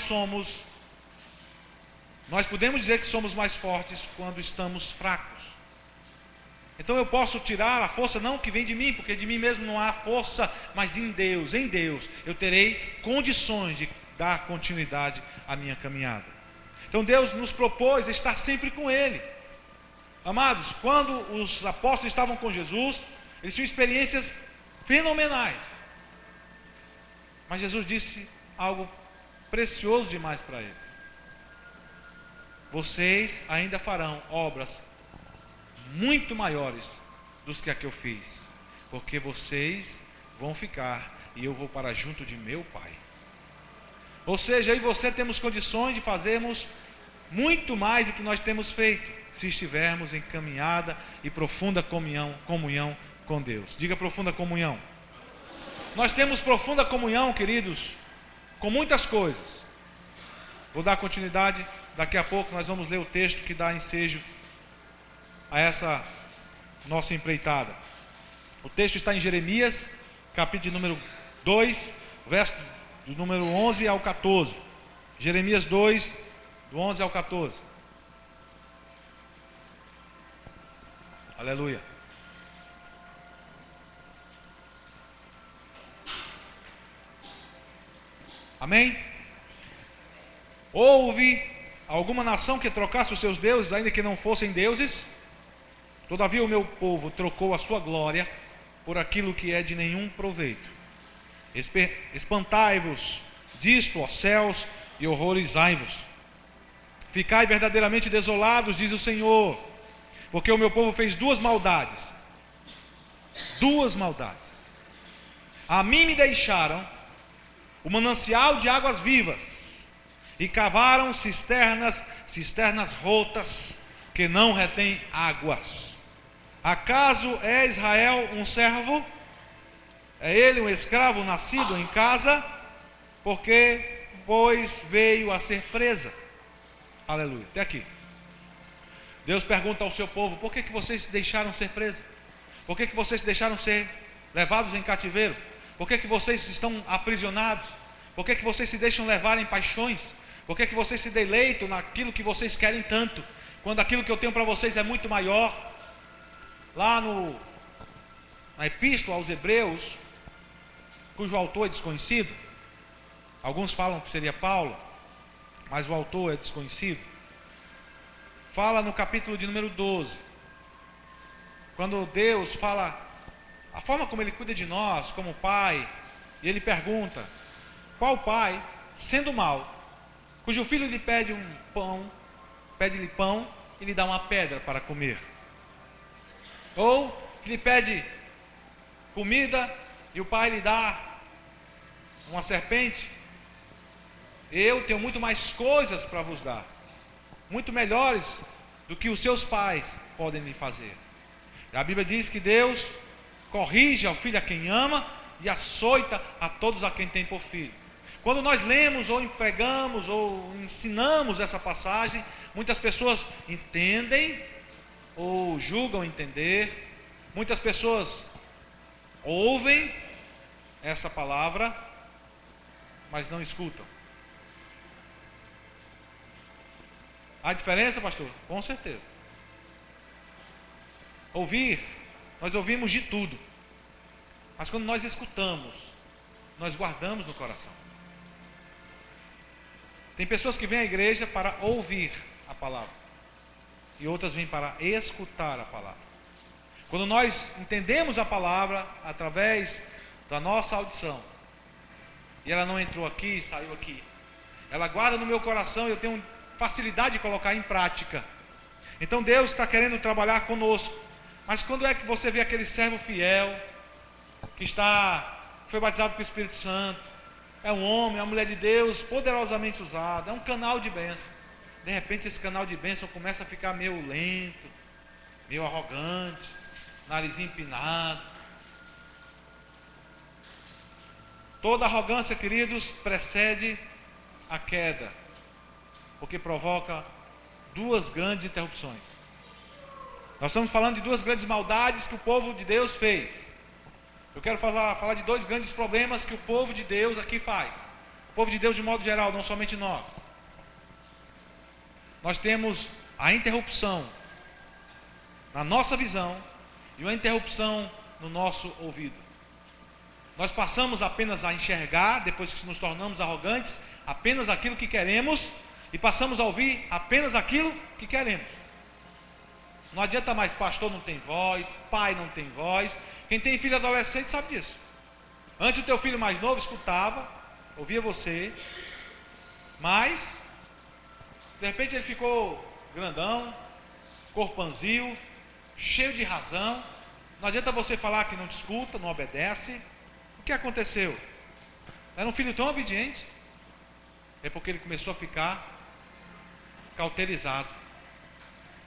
S5: podemos dizer que somos mais fortes quando estamos fracos. Então eu posso tirar a força não que vem de mim, porque de mim mesmo não há força, mas em Deus eu terei condições de dar continuidade à minha caminhada. Então Deus nos propôs estar sempre com Ele. Amados, quando os apóstolos estavam com Jesus, eles tinham experiências fenomenais. Mas Jesus disse algo precioso demais para eles: vocês ainda farão obras muito maiores dos que a que eu fiz, porque vocês vão ficar e eu vou para junto de meu Pai. Ou seja, eu e você temos condições de fazermos muito mais do que nós temos feito, se estivermos em caminhada e profunda comunhão com Deus. Diga profunda comunhão. Nós temos profunda comunhão, queridos, com muitas coisas. Vou dar continuidade, daqui a pouco nós vamos ler o texto que dá ensejo a essa nossa empreitada. O texto está em Jeremias, capítulo número 2, verso do número 11 ao 14. Jeremias 2, do 11 ao 14. Aleluia. Amém? Houve alguma nação que trocasse os seus deuses, ainda que não fossem deuses? Todavia o meu povo trocou a sua glória por aquilo que é de nenhum proveito. Espantai-vos disto, ó céus, e horrorizai-vos. Ficai verdadeiramente desolados, diz o Senhor, porque o meu povo fez duas maldades. Duas maldades. A mim me deixaram o manancial de águas vivas, e cavaram cisternas rotas, que não retêm águas. Acaso é Israel um servo? É ele um escravo nascido em casa? Porque, pois, veio a ser presa. Aleluia, até aqui. Deus pergunta ao seu povo: por que vocês se deixaram ser presos? Por que vocês se deixaram ser levados em cativeiro? Por que vocês estão aprisionados? Por que vocês se deixam levar em paixões? Por que vocês se deleitam naquilo que vocês querem tanto, quando aquilo que eu tenho para vocês é muito maior? Lá na epístola aos Hebreus, cujo autor é desconhecido, alguns falam que seria Paulo, mas o autor é desconhecido. Fala no capítulo de número 12, quando Deus fala a forma como Ele cuida de nós como Pai, e Ele pergunta: qual pai, sendo mau, cujo filho lhe pede-lhe pão e lhe dá uma pedra para comer? Ou que lhe pede comida e o pai lhe dá uma serpente? Eu tenho muito mais coisas para vos dar, muito melhores do que os seus pais podem lhe fazer. A Bíblia diz que Deus corrige ao filho a quem ama e açoita a todos a quem tem por filho. Quando nós lemos ou empregamos ou ensinamos essa passagem, muitas pessoas entendem ou julgam entender, muitas pessoas ouvem essa palavra, mas não escutam. Há diferença, pastor? Com certeza. Ouvir, nós ouvimos de tudo, mas quando nós escutamos, nós guardamos no coração. Tem pessoas que vêm à igreja para ouvir a palavra, e outras vêm para escutar a palavra. Quando nós entendemos a palavra através da nossa audição, e ela não entrou aqui e saiu aqui, ela guarda no meu coração e eu tenho facilidade de colocar em prática. Então Deus está querendo trabalhar conosco. Mas quando é que você vê aquele servo fiel, que foi batizado com o Espírito Santo, é um homem, é uma mulher de Deus, poderosamente usado, é um canal de bênção. De repente esse canal de bênção começa a ficar meio lento, meio arrogante, narizinho empinado. Toda arrogância, queridos, precede a queda, porque provoca duas grandes interrupções. Nós estamos falando de duas grandes maldades que o povo de Deus fez. Eu quero falar de dois grandes problemas que o povo de Deus aqui faz. O povo de Deus de modo geral, não somente nós. Nós temos a interrupção na nossa visão e uma interrupção no nosso ouvido. Nós passamos apenas a enxergar, depois que nos tornamos arrogantes, apenas aquilo que queremos, e passamos a ouvir apenas aquilo que queremos. Não adianta mais, pastor não tem voz, pai não tem voz. Quem tem filho adolescente sabe disso. Antes o teu filho mais novo escutava, ouvia você, mas de repente ele ficou grandão, corpanzil, cheio de razão. Não adianta você falar que não te escuta, não obedece. O que aconteceu? Era um filho tão obediente. É porque ele começou a ficar cauterizado.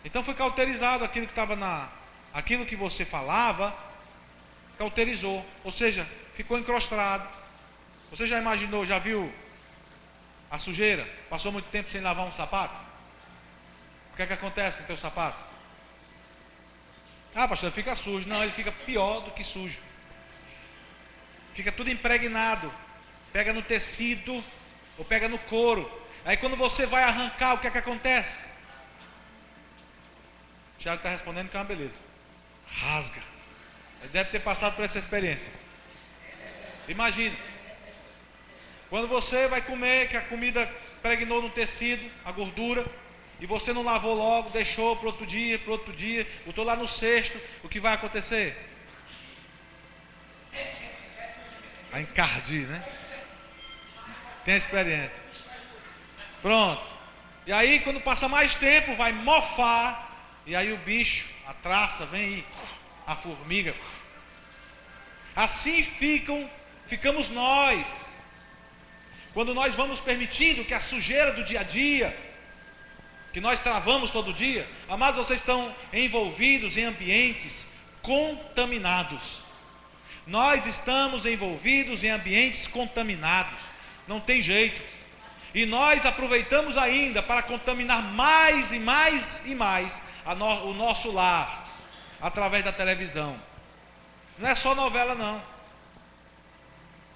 S5: Então foi cauterizado aquilo que estava aquilo que você falava, cauterizou, ou seja, ficou encrostado. Você já imaginou, já viu a sujeira? Passou muito tempo sem lavar um sapato? O que é que acontece com o teu sapato? Ah, pastor, fica sujo. Não, ele fica pior do que sujo. Fica tudo impregnado. Pega no tecido ou pega no couro. Aí quando você vai arrancar, o que é que acontece? O Tiago está respondendo que é uma beleza. Rasga. Ele deve ter passado por essa experiência. Imagina. Quando você vai comer, que a comida pregnou no tecido, a gordura, e você não lavou logo, deixou para outro dia, botou lá no cesto, o que vai acontecer? Vai encardir, né? Tem a experiência. Pronto. E aí quando passa mais tempo, vai mofar. E aí o bicho, a traça, vem aí, a formiga. Assim ficamos nós. Quando nós vamos permitindo que a sujeira do dia a dia, que nós travamos todo dia, amados, vocês estão envolvidos em ambientes contaminados. Nós estamos envolvidos em ambientes contaminados. Não tem jeito. E nós aproveitamos ainda para contaminar mais e mais e mais o nosso lar, através da televisão. Não é só novela não.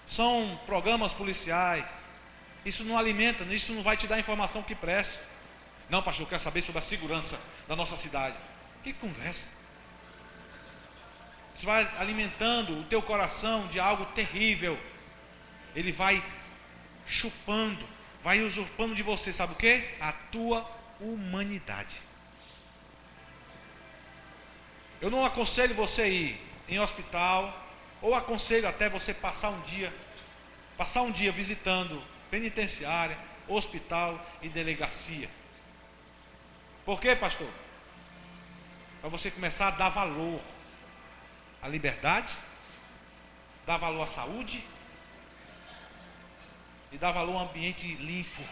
S5: São programas policiais. Isso não alimenta, isso não vai te dar informação que preste. Não, pastor, eu quero saber sobre a segurança da nossa cidade. Que conversa. Isso vai alimentando o teu coração de algo terrível. Ele vai chupando, vai usurpando de você, sabe o que? A tua humanidade. Eu não aconselho você ir em hospital, ou aconselho até você passar um dia visitando penitenciária, hospital e delegacia. Por quê, pastor? Para você começar a dar valor à liberdade, dar valor à saúde e dar valor a um ambiente limpo.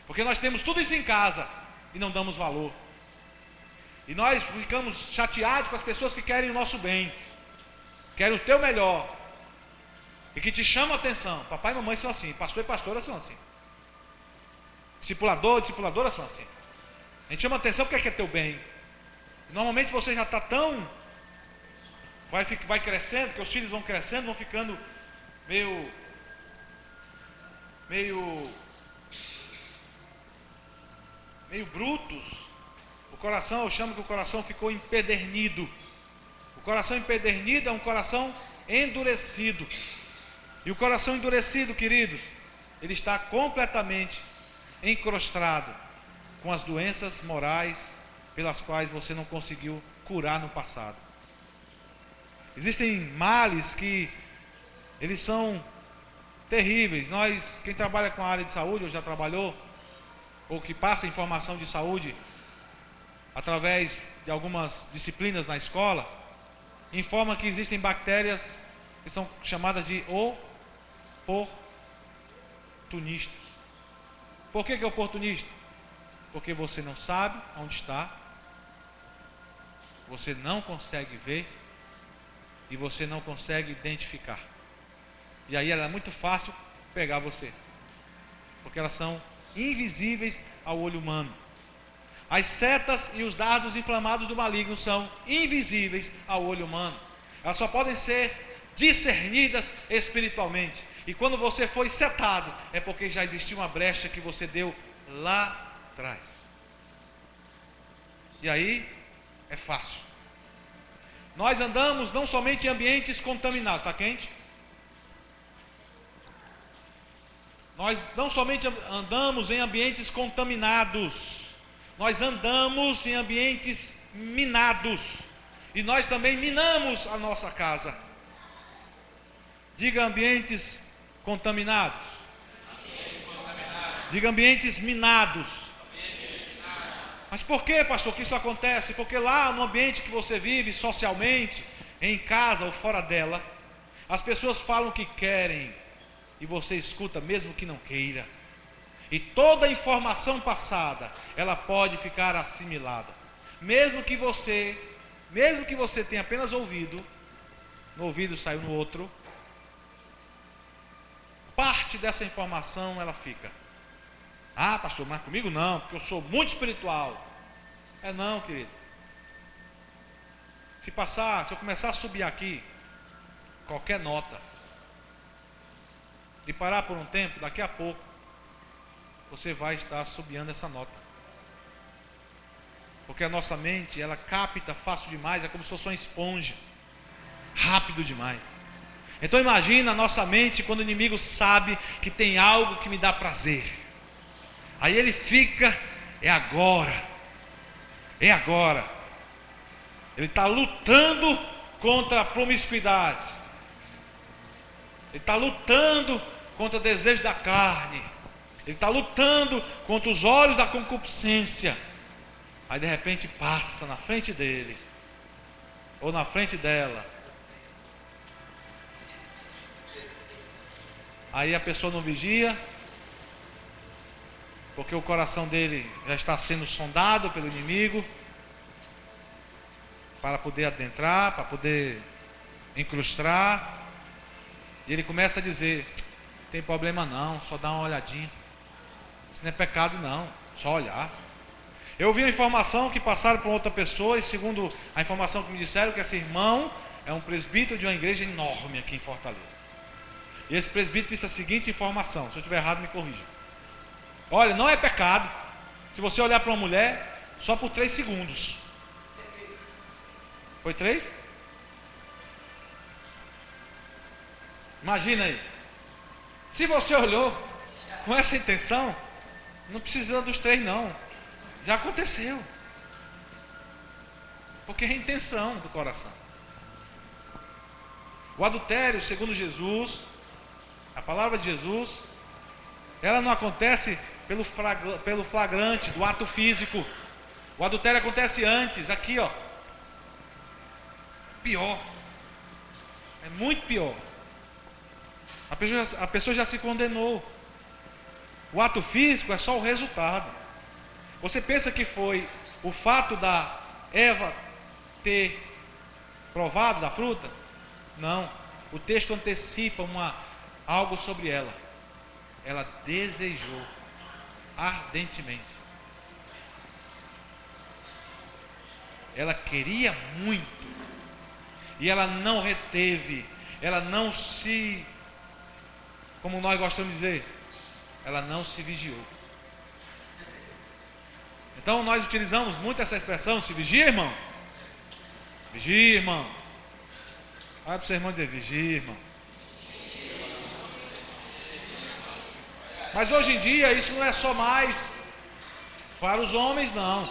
S5: Porque nós temos tudo isso em casa e não damos valor. E nós ficamos chateados com as pessoas que querem o nosso bem, querem o teu melhor, e que te chamam a atenção. Papai e mamãe são assim, pastor e pastora são assim, discipuladora são assim. A gente chama a atenção porque quer teu bem. E normalmente você já está tão... Vai crescendo, porque os filhos vão crescendo, vão ficando meio brutos. O coração, eu chamo que o coração ficou empedernido. O coração empedernido é um coração endurecido. E o coração endurecido, queridos, ele está completamente encrostado com as doenças morais pelas quais você não conseguiu curar no passado. Existem males que eles são terríveis. Quem trabalha com a área de saúde, ou já trabalhou, ou que passa informação de saúde através de algumas disciplinas na escola, informa que existem bactérias que são chamadas de oportunistas. Por que oportunista? Porque você não sabe onde está, você não consegue ver e você não consegue identificar. E aí ela é muito fácil pegar você, porque elas são invisíveis ao olho humano. As setas e os dardos inflamados do maligno são invisíveis ao olho humano. Elas só podem ser discernidas espiritualmente. E quando você foi setado, é porque já existia uma brecha que você deu lá atrás. E aí é fácil. Nós andamos não somente em ambientes contaminados. Está quente? Nós não somente andamos em ambientes contaminados, nós andamos em ambientes minados. E nós também minamos a nossa casa. Diga ambientes contaminados. Diga ambientes minados. Mas por que, pastor, que isso acontece? Porque lá no ambiente que você vive socialmente, em casa ou fora dela, as pessoas falam o que querem e você escuta mesmo que não queira. E toda a informação passada, ela pode ficar assimilada. Mesmo que você tenha apenas ouvido, no ouvido saiu no outro, parte dessa informação ela fica. Ah, pastor, mas comigo não, porque eu sou muito espiritual. É não, querido. Se eu começar a subir aqui qualquer nota e parar por um tempo, daqui a pouco você vai estar subindo essa nota. Porque a nossa mente, ela capta fácil demais, é como se fosse uma esponja, rápido demais. Então imagina a nossa mente quando o inimigo sabe que tem algo que me dá prazer. Aí ele fica, é agora. Ele está lutando contra a promiscuidade. Ele está lutando contra o desejo da carne. Ele está lutando contra os olhos da concupiscência. Aí de repente passa na frente dele, ou na frente dela. Aí a pessoa não vigia, porque o coração dele já está sendo sondado pelo inimigo, para poder adentrar, para poder incrustar. E ele começa a dizer: não tem problema não, só dá uma olhadinha. Isso não é pecado não, só olhar. Eu ouvi uma informação que passaram para outra pessoa, e segundo a informação que me disseram, que esse irmão é um presbítero de uma igreja enorme aqui em Fortaleza. E esse presbítero disse a seguinte informação, se eu estiver errado me corrija. Olha, não é pecado se você olhar para uma mulher só por 3 segundos. Foi 3? Imagina aí. Se você olhou com essa intenção, não precisa dos 3 não. Já aconteceu. Porque é a intenção do coração. O adultério, segundo Jesus, a palavra de Jesus, ela não acontece pelo flagrante do ato físico. O adultério acontece antes, aqui ó. Pior. É muito pior. A pessoa já se condenou. O ato físico é só o resultado. Você pensa que foi o fato da Eva ter provado da fruta? Não. O texto antecipa algo sobre ela. Ela desejou ardentemente. Ela queria muito. E ela não reteve. Ela não se, como nós gostamos de dizer, ela não se vigiou. Então nós utilizamos muito essa expressão: se vigia, irmão. Vigia, irmão. Olha para o seu irmão dizer: vigia, irmão. Mas hoje em dia isso não é só mais para os homens, não.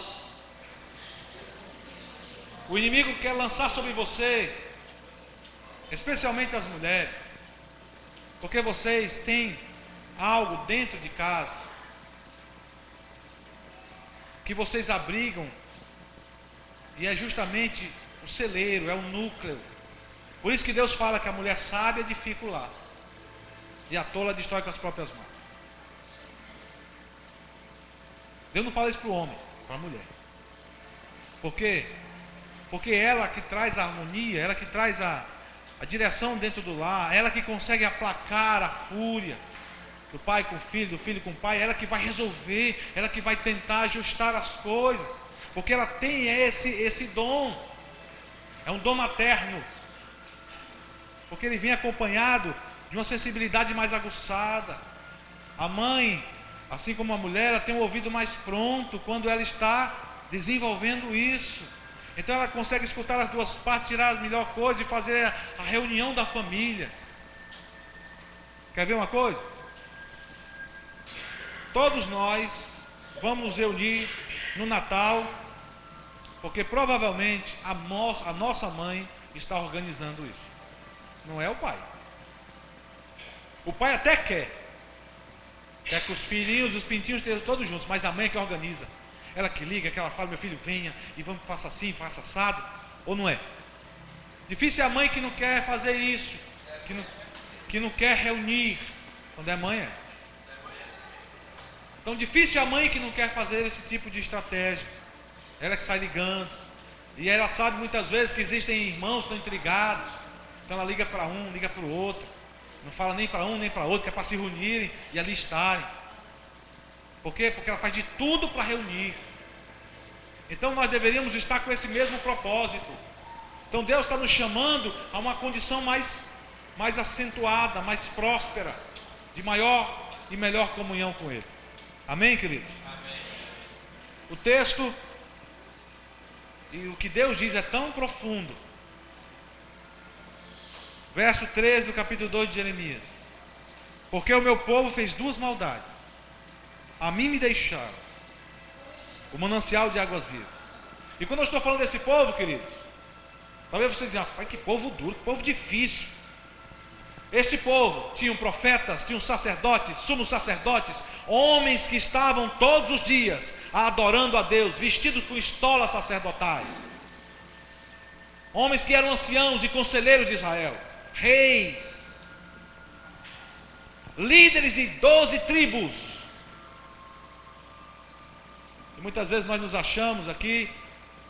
S5: O inimigo quer lançar sobre você, especialmente as mulheres, porque vocês têm algo dentro de casa que vocês abrigam, e é justamente o celeiro, é o núcleo. Por isso que Deus fala que a mulher sábia edifica o lar e a tola destrói com as próprias mãos. Deus não fala isso para o homem, para a mulher. Por quê? Porque ela que traz a harmonia, ela que traz a direção dentro do lar, ela que consegue aplacar a fúria do pai com o filho, do filho com o pai, ela que vai resolver, ela que vai tentar ajustar as coisas, porque ela tem esse dom, é um dom materno, porque ele vem acompanhado de uma sensibilidade mais aguçada. A mãe, assim como a mulher, ela tem um ouvido mais pronto quando ela está desenvolvendo isso. Então ela consegue escutar as duas partes, tirar a melhor coisa e fazer a reunião da família. Quer ver uma coisa? Todos nós vamos nos reunir no Natal, porque provavelmente a nossa mãe está organizando isso. Não é o pai. O pai até quer que os filhinhos, os pintinhos estejam todos juntos, mas a mãe é que organiza. Ela que liga, que ela fala, meu filho, venha e vamos, faça assim, faça assado. Ou não é? Difícil é a mãe que não quer fazer isso, que não quer reunir. Quando é mãe, é. Então difícil é a mãe que não quer fazer esse tipo de estratégia. Ela que sai ligando. E ela sabe muitas vezes que existem irmãos que estão intrigados. Então ela liga para um, liga para o outro. Não fala nem para um nem para outro, que é para se reunirem e ali estarem. Por quê? Porque ela faz de tudo para reunir. Então nós deveríamos estar com esse mesmo propósito. Então Deus está nos chamando a uma condição mais acentuada, mais próspera, de maior e melhor comunhão com Ele. Amém, queridos? Amém. O texto e o que Deus diz é tão profundo. Verso 13 do capítulo 2 de Jeremias. Porque o meu povo fez duas maldades. A mim me deixaram o manancial de águas vivas. E quando eu estou falando desse povo, queridos, talvez você diga, pai, que povo duro, que povo difícil. Esse povo tinham profetas, tinham sacerdotes, sumos sacerdotes, homens que estavam todos os dias adorando a Deus, vestidos com estolas sacerdotais. Homens que eram anciãos e conselheiros de Israel, reis, líderes de 12 tribos. E muitas vezes nós nos achamos aqui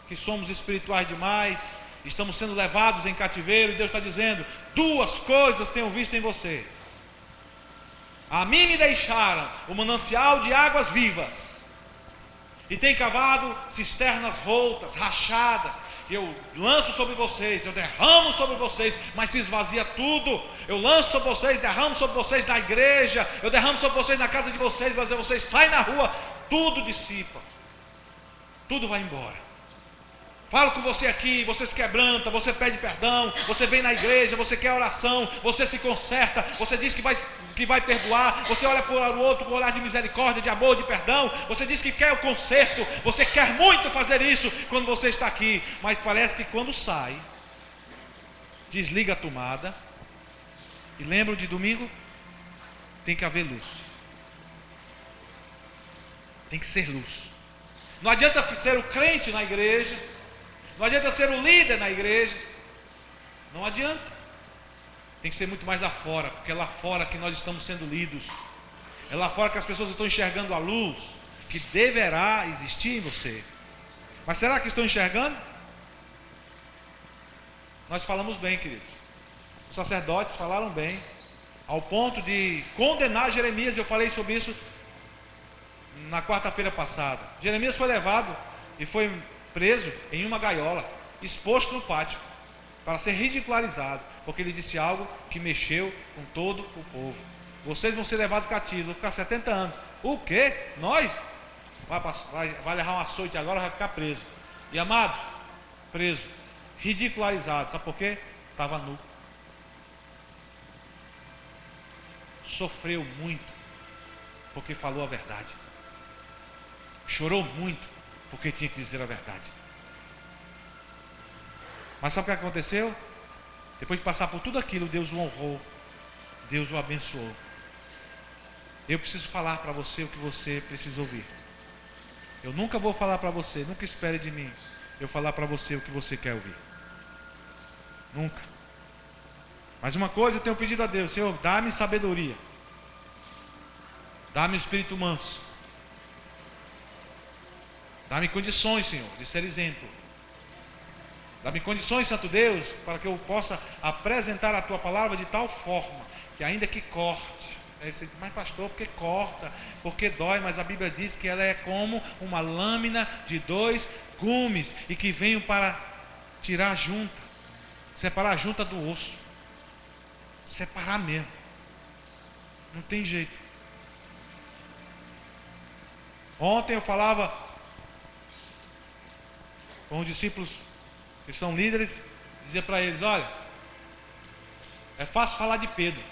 S5: que somos espirituais demais, estamos sendo levados em cativeiro, e Deus está dizendo, duas coisas tenho visto em você. A mim me deixaram o manancial de águas vivas, e tem cavado cisternas voltas, rachadas. Eu lanço sobre vocês, eu derramo sobre vocês, mas se esvazia tudo. Eu lanço sobre vocês, derramo sobre vocês na igreja, eu derramo sobre vocês na casa de vocês, mas vocês saem na rua, tudo dissipa, tudo vai embora. Falo com você aqui, você se quebranta, você pede perdão, você vem na igreja, você quer oração, você se conserta, você diz que vai perdoar, você olha para o outro com um olhar de misericórdia, de amor, de perdão, você diz que quer o conserto, você quer muito fazer isso quando você está aqui, mas parece que quando sai, desliga a tomada, e lembra de domingo? Tem que haver luz, tem que ser luz. Não adianta ser o crente na igreja, não adianta ser o líder na igreja, não adianta. Tem que ser muito mais lá fora, porque é lá fora que nós estamos sendo lidos, é lá fora que as pessoas estão enxergando a luz que deverá existir em você. Mas será que estão enxergando? Nós falamos bem, queridos. Os sacerdotes falaram bem, ao ponto de condenar Jeremias. Eu falei sobre isso na quarta-feira passada. Jeremias foi levado e foi preso em uma gaiola, exposto no pátio, para ser ridicularizado, porque ele disse algo que mexeu com todo o povo. Vocês vão ser levados cativos, vão ficar 70 anos. O quê? Nós? Vai levar um açoite agora, vai ficar preso. E amados, preso, ridicularizado. Sabe por quê? Estava nu. Sofreu muito, porque falou a verdade. Chorou muito, porque tinha que dizer a verdade. Mas sabe o que aconteceu? Depois de passar por tudo aquilo, Deus o honrou, Deus o abençoou. Eu preciso falar para você o que você precisa ouvir. Eu nunca vou falar para você, nunca espere de mim eu falar para você o que você quer ouvir. Nunca. Mas uma coisa eu tenho pedido a Deus: Senhor, dá-me sabedoria, dá-me espírito manso, dá-me condições, Senhor, de ser exemplo. Dá-me condições, Santo Deus, para que eu possa apresentar a Tua palavra de tal forma que, ainda que corte. Aí você diz: mas pastor, porque corta, porque dói? Mas a Bíblia diz que ela é como uma lâmina de 2 gumes e que veio para tirar a junta, separar a junta do osso, separar mesmo. Não tem jeito. Ontem eu falava com os discípulos que são líderes, dizia para eles: olha, é fácil falar de Pedro,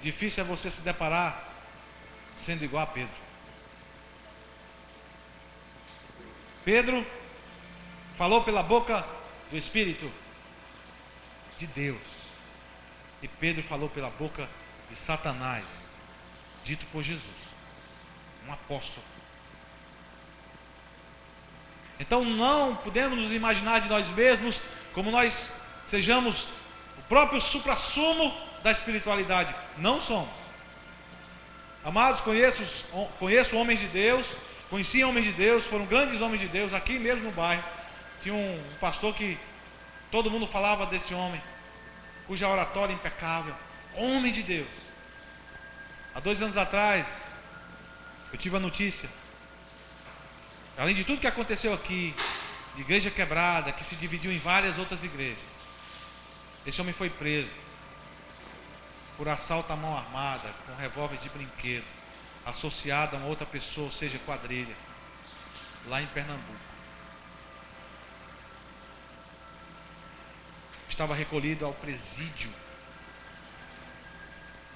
S5: difícil é você se deparar sendo igual a Pedro. Pedro falou pela boca do Espírito de Deus, e Pedro falou pela boca de Satanás, dito por Jesus, um apóstolo. Então não podemos nos imaginar de nós mesmos como nós sejamos o próprio suprassumo da espiritualidade. Não somos. Amados, conheço homens de Deus, conheci homens de Deus, foram grandes homens de Deus, aqui mesmo no bairro. Tinha um pastor que todo mundo falava desse homem, cuja oratória é impecável, homem de Deus. Há 2 anos atrás, eu tive a notícia, além de tudo que aconteceu aqui, de igreja quebrada, que se dividiu em várias outras igrejas, esse homem foi preso por assalto à mão armada, com revólver de brinquedo, associado a uma outra pessoa, ou seja, quadrilha, lá em Pernambuco. Estava recolhido ao presídio,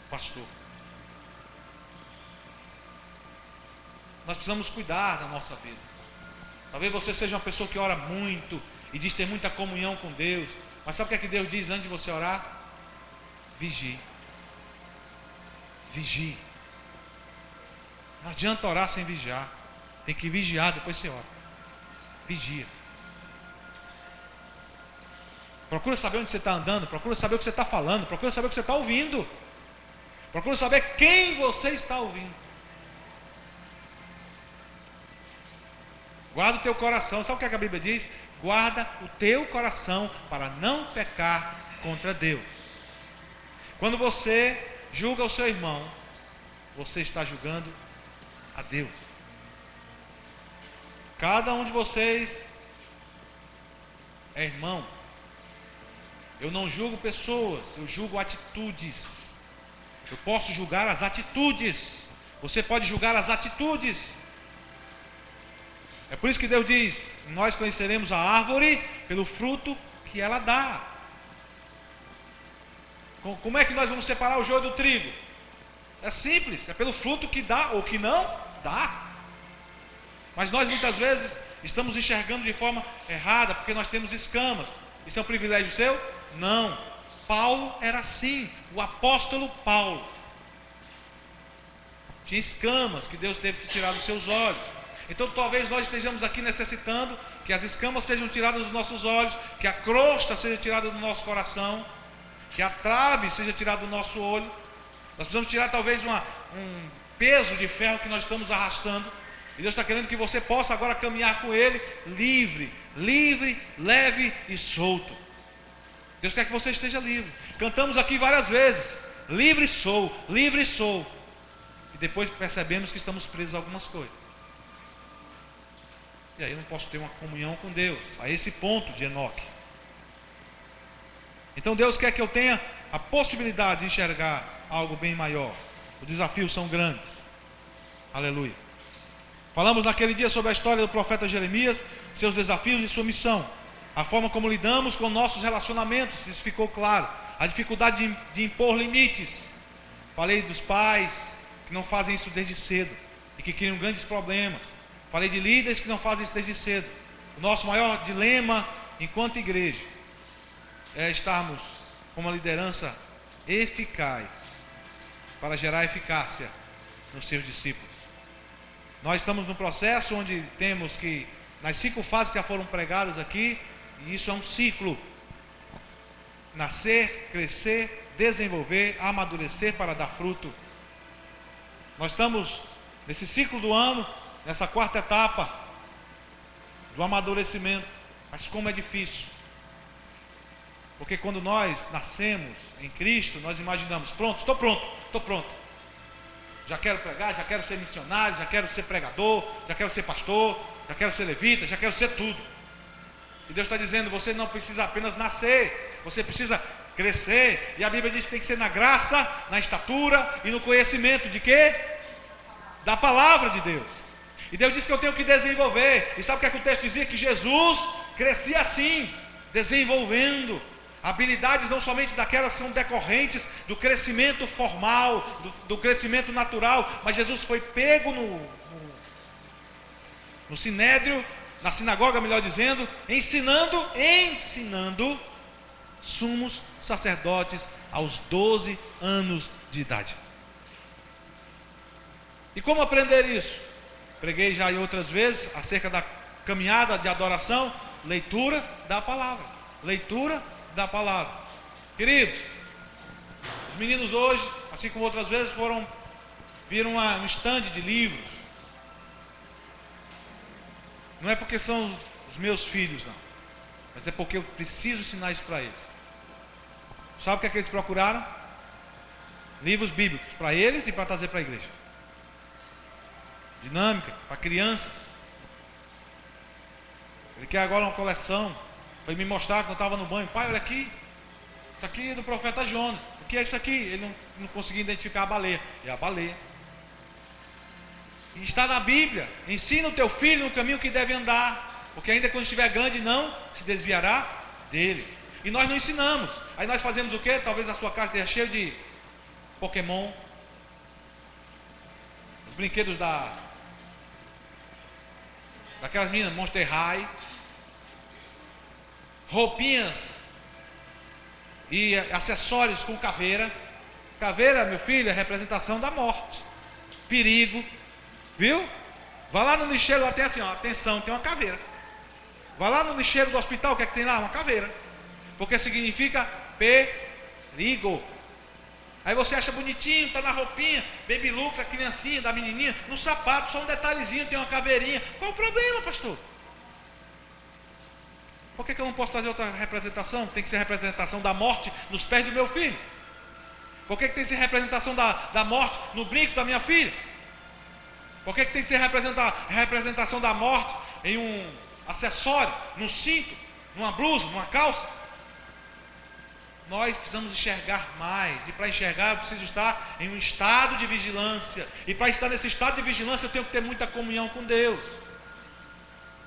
S5: pastor. Nós precisamos cuidar da nossa vida. Talvez você seja uma pessoa que ora muito e diz ter muita comunhão com Deus, mas sabe o que é que Deus diz antes de você orar? Vigie. Vigie. Não adianta orar sem vigiar. Tem que vigiar, depois você ora. Vigia. Procura saber onde você está andando, procura saber o que você está falando, procura saber o que você está ouvindo, procura saber quem você está ouvindo. Guarda o teu coração. Sabe o que a Bíblia diz? Guarda o teu coração para não pecar contra Deus. Quando você julga o seu irmão, você está julgando a Deus. Cada um de vocês é irmão. Eu não julgo pessoas, eu julgo atitudes. Eu posso julgar as atitudes. Você pode julgar as atitudes. É por isso que Deus diz: nós conheceremos a árvore pelo fruto que ela dá. Como é que nós vamos separar o joio do trigo? É simples, é pelo fruto que dá ou que não dá. Mas nós muitas vezes estamos enxergando de forma errada, porque nós temos escamas. Isso é um privilégio seu? Não. Paulo era assim, o apóstolo Paulo. Tinha escamas que Deus teve que tirar dos seus olhos. Então talvez nós estejamos aqui necessitando que as escamas sejam tiradas dos nossos olhos, que a crosta seja tirada do nosso coração, que a trave seja tirada do nosso olho. Nós precisamos tirar talvez um peso de ferro que nós estamos arrastando. E Deus está querendo que você possa agora caminhar com Ele livre, leve e solto. Deus quer que você esteja livre. Cantamos aqui várias vezes: livre sou. E depois percebemos que estamos presos a algumas coisas. E aí eu não posso ter uma comunhão com Deus, a esse ponto de Enoque. Então Deus quer que eu tenha a possibilidade de enxergar algo bem maior. Os desafios são grandes. Aleluia. Falamos naquele dia sobre a história do profeta Jeremias, seus desafios e sua missão. A forma como lidamos com nossos relacionamentos, isso ficou claro. A dificuldade de impor limites. Falei dos pais que não fazem isso desde cedo e que criam grandes problemas. Falei de líderes que não fazem isso desde cedo. O nosso maior dilema enquanto igreja é estarmos com uma liderança eficaz para gerar eficácia nos seus discípulos. Nós estamos num processo onde temos que, nas 5 fases que já foram pregadas aqui, e isso é um ciclo: nascer, crescer, desenvolver, amadurecer para dar fruto. Nós estamos nesse ciclo do ano, nessa 4ª etapa do amadurecimento. Mas como é difícil, porque quando nós nascemos em Cristo, nós imaginamos: pronto, estou pronto, já quero pregar, já quero ser missionário, já quero ser pregador, já quero ser pastor, já quero ser levita, já quero ser tudo. E Deus está dizendo: você não precisa apenas nascer, você precisa crescer. E a Bíblia diz que tem que ser na graça, na estatura e no conhecimento de quê? Da palavra de Deus. E Deus disse que eu tenho que desenvolver. E sabe o que é que o texto dizia? Que Jesus crescia assim, desenvolvendo habilidades, não somente daquelas que são decorrentes do crescimento formal, do crescimento natural, mas Jesus foi pego no sinédrio, na sinagoga, melhor dizendo, ensinando sumos sacerdotes aos 12 anos de idade. E como aprender isso? Preguei já em outras vezes acerca da caminhada de adoração. Leitura da palavra. Leitura da palavra. Queridos, os meninos hoje, assim como outras vezes, viram um estande de livros. Não é porque são os meus filhos, não, mas é porque eu preciso ensinar isso para eles. Sabe o que é que eles procuraram? Livros bíblicos para eles e para trazer para a igreja. Dinâmica, para crianças. Ele quer agora uma coleção. Foi me mostrar quando eu estava no banho. Pai, olha aqui. Isso aqui é do profeta Jonas. O que é isso aqui? Ele não conseguia identificar a baleia. É a baleia. E está na Bíblia. Ensina o teu filho no caminho que deve andar, porque ainda quando estiver grande não se desviará dele. E nós não ensinamos. Aí nós fazemos o quê? Talvez a sua casa esteja cheia de Pokémon, os brinquedos daquelas meninas Monster High, roupinhas e acessórios com caveira. Caveira, meu filho, é representação da morte, perigo, viu? Vai lá no lixeiro, lá tem assim, ó, atenção, tem uma caveira. Vai lá no lixeiro do hospital, o que é que tem lá? Uma caveira, porque significa perigo. Aí você acha bonitinho, está na roupinha, baby look da criancinha, da menininha, no sapato, só um detalhezinho, tem uma caveirinha. Qual o problema, pastor? Por que eu não posso trazer outra representação? Tem que ser a representação da morte nos pés do meu filho. Por que tem que ser a representação da morte no brinco da minha filha? Por que tem que ser a representação da morte em um acessório, num cinto, numa blusa, numa calça? Nós precisamos enxergar mais. E para enxergar eu preciso estar em um estado de vigilância. E para estar nesse estado de vigilância eu tenho que ter muita comunhão com Deus,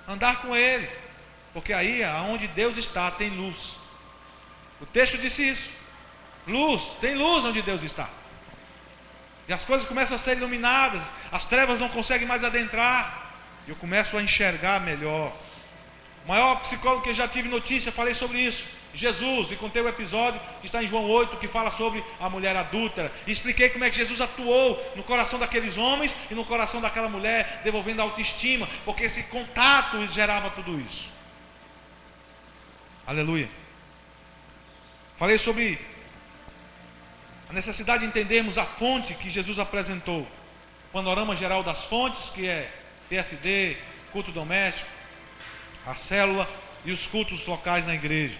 S5: andar com Ele, porque aí aonde Deus está tem luz. O texto disse isso. Luz, tem luz onde Deus está. E as coisas começam a ser iluminadas, as trevas não conseguem mais adentrar, e eu começo a enxergar melhor. O maior psicólogo que eu já tive notícia, falei sobre isso, Jesus, e contei o episódio que está em João 8, que fala sobre a mulher adúltera, e expliquei como é que Jesus atuou no coração daqueles homens e no coração daquela mulher, devolvendo a autoestima, porque esse contato gerava tudo isso. Aleluia. Falei sobre a necessidade de entendermos a fonte que Jesus apresentou, panorama geral das fontes, que é PSD, culto doméstico, a célula e os cultos locais na igreja.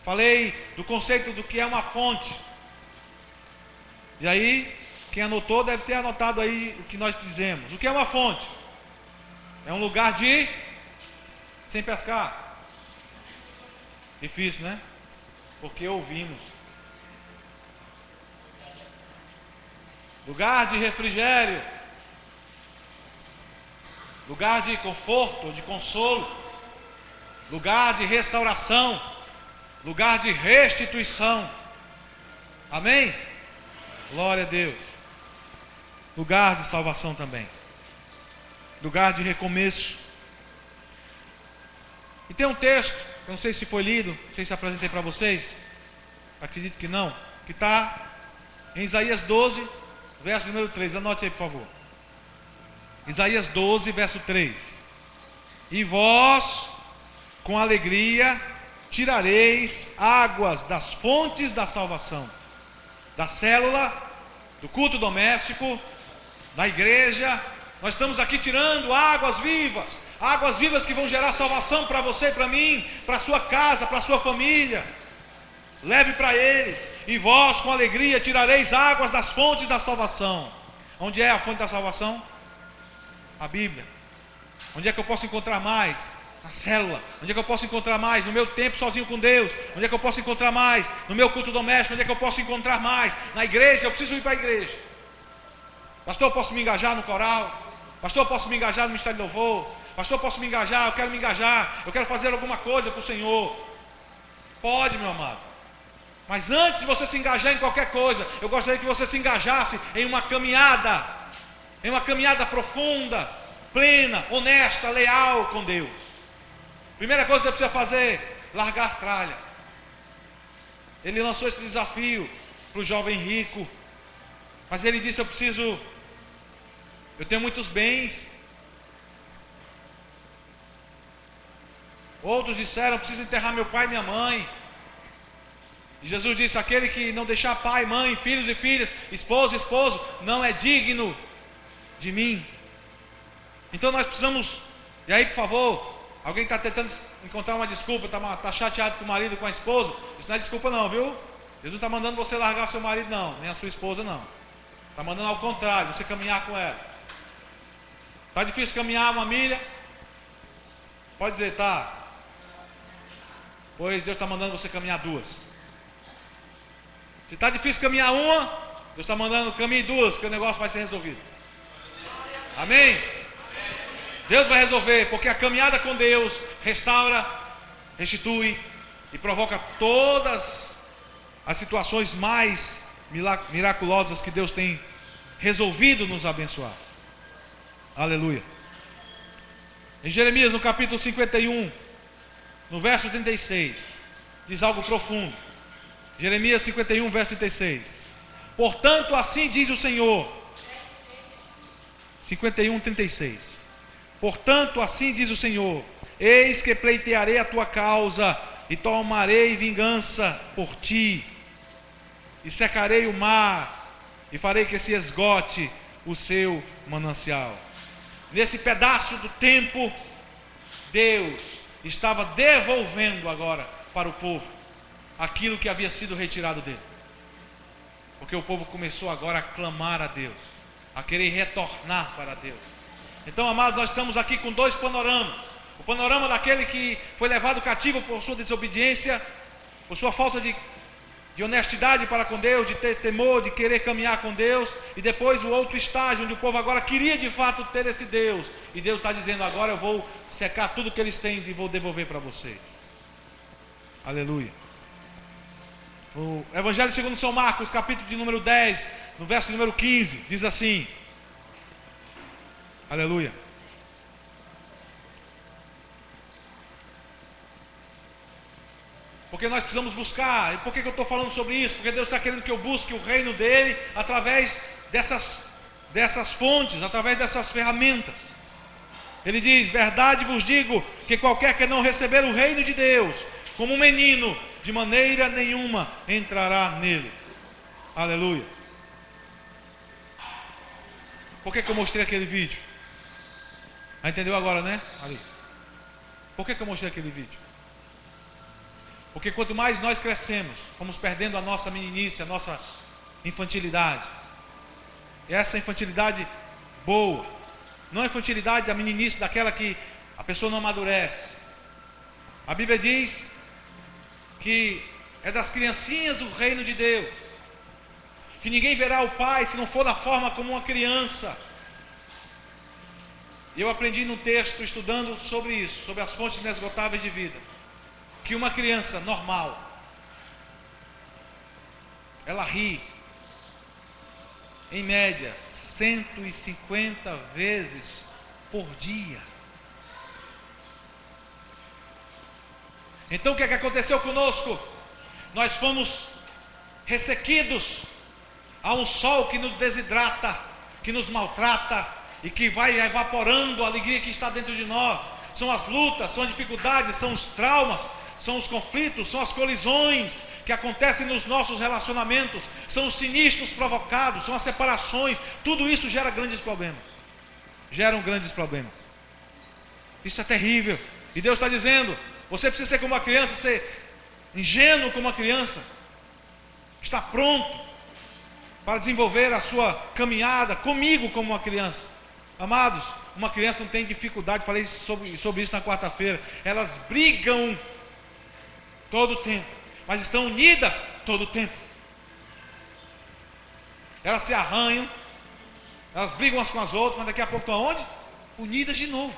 S5: Falei do conceito do que é uma fonte. E aí, quem anotou deve ter anotado aí o que nós dizemos. O que é uma fonte? É um lugar de... sem pescar. Difícil, né? Porque ouvimos. Lugar de refrigério. Lugar de conforto, de consolo. Lugar de restauração. Lugar de restituição. Amém? Glória a Deus. Lugar de salvação também. Lugar de recomeço. E tem um texto, eu não sei se foi lido, não sei se apresentei para vocês, acredito que não, que está em Isaías 12, verso número 3. Anote aí, por favor. Isaías 12, verso 3. E vós, com alegria, tirareis águas das fontes da salvação, da célula, do culto doméstico, da igreja. Nós estamos aqui tirando águas vivas que vão gerar salvação para você e para mim, para a sua casa, para a sua família. Leve para eles. E vós com alegria tirareis águas das fontes da salvação. Onde é a fonte da salvação? A Bíblia. Onde é que eu posso encontrar mais? Na célula. Onde é que eu posso encontrar mais? No meu tempo sozinho com Deus. Onde é que eu posso encontrar mais? No meu culto doméstico. Onde é que eu posso encontrar mais? Na igreja. Eu preciso ir para a igreja. Pastor, eu posso me engajar no coral? Pastor, eu posso me engajar no ministério de louvor? Pastor, eu posso me engajar? Eu quero me engajar. Eu quero fazer alguma coisa para o Senhor. Pode, meu amado. Mas antes de você se engajar em qualquer coisa, eu gostaria que você se engajasse em uma caminhada profunda, plena, honesta, leal com Deus. Primeira coisa que você precisa fazer, largar tralha. Ele lançou esse desafio para o jovem rico, mas ele disse: eu tenho muitos bens. Outros disseram: eu preciso enterrar meu pai e minha mãe. E Jesus disse: aquele que não deixar pai, mãe, filhos e filhas, esposa e esposo, não é digno de mim. Então nós precisamos. E aí, por favor, alguém está tentando encontrar uma desculpa, está chateado com o marido, com a esposa. Isso não é desculpa não, viu? Jesus não está mandando você largar seu marido não, nem a sua esposa não. Está mandando ao contrário, você caminhar com ela. Está difícil caminhar uma milha? Pode dizer: tá. Pois Deus está mandando você caminhar 2. Se está difícil caminhar uma, Deus está mandando caminhe 2, porque o negócio vai ser resolvido. Amém? Deus vai resolver, porque a caminhada com Deus restaura, restitui e provoca todas as situações mais miraculosas que Deus tem resolvido nos abençoar. Aleluia. Em Jeremias, no capítulo 51, no verso 36, diz algo profundo. Jeremias 51, verso 36. Portanto, assim diz o Senhor. 51, 36. Portanto, assim diz o Senhor: eis que pleitearei a tua causa, e tomarei vingança por ti, e secarei o mar, e farei que se esgote o seu manancial. Nesse pedaço do tempo, Deus estava devolvendo agora para o povo aquilo que havia sido retirado dele. Porque o povo começou agora a clamar a Deus, a querer retornar para Deus. Então, amados, nós estamos aqui com 2 panoramas. O panorama daquele que foi levado cativo por sua desobediência, por sua falta de honestidade para com Deus, de ter temor, de querer caminhar com Deus. E depois o outro estágio, onde o povo agora queria de fato ter esse Deus. E Deus está dizendo: agora eu vou secar tudo que eles têm e vou devolver para vocês. Aleluia. O Evangelho segundo São Marcos, capítulo de número 10, no verso número 15, diz assim. Aleluia. Porque nós precisamos buscar. E por que eu estou falando sobre isso? Porque Deus está querendo que eu busque o reino dele através dessas fontes, através dessas ferramentas. Ele diz: verdade vos digo, que qualquer que não receber o reino de Deus como um menino, de maneira nenhuma entrará nele. Aleluia. Por que eu mostrei aquele vídeo? Já entendeu agora, né? Ali. Por que eu mostrei aquele vídeo? Porque quanto mais nós crescemos, vamos perdendo a nossa meninice, a nossa infantilidade. E essa infantilidade boa, não a infantilidade da meninice, daquela que a pessoa não amadurece. A Bíblia diz que é das criancinhas o reino de Deus, que ninguém verá o Pai se não for da forma como uma criança. E eu aprendi num texto, estudando sobre isso, sobre as fontes inesgotáveis de vida, que uma criança normal, ela ri, em média, 150 vezes por dia. Então o que é que aconteceu conosco? Nós fomos ressequidos a um sol que nos desidrata, que nos maltrata e que vai evaporando a alegria que está dentro de nós. São as lutas, são as dificuldades, são os traumas, são os conflitos, são as colisões que acontecem nos nossos relacionamentos, são os sinistros provocados, são as separações. Tudo isso gera grandes problemas. Geram grandes problemas. Isso é terrível. E Deus está dizendo: você precisa ser como uma criança, ser ingênuo como uma criança, estar pronto para desenvolver a sua caminhada comigo como uma criança. Amados, uma criança não tem dificuldade, falei sobre isso na quarta-feira. Elas brigam todo o tempo, mas estão unidas todo o tempo. Elas se arranham, elas brigam umas com as outras, mas daqui a pouco estão aonde? Unidas de novo.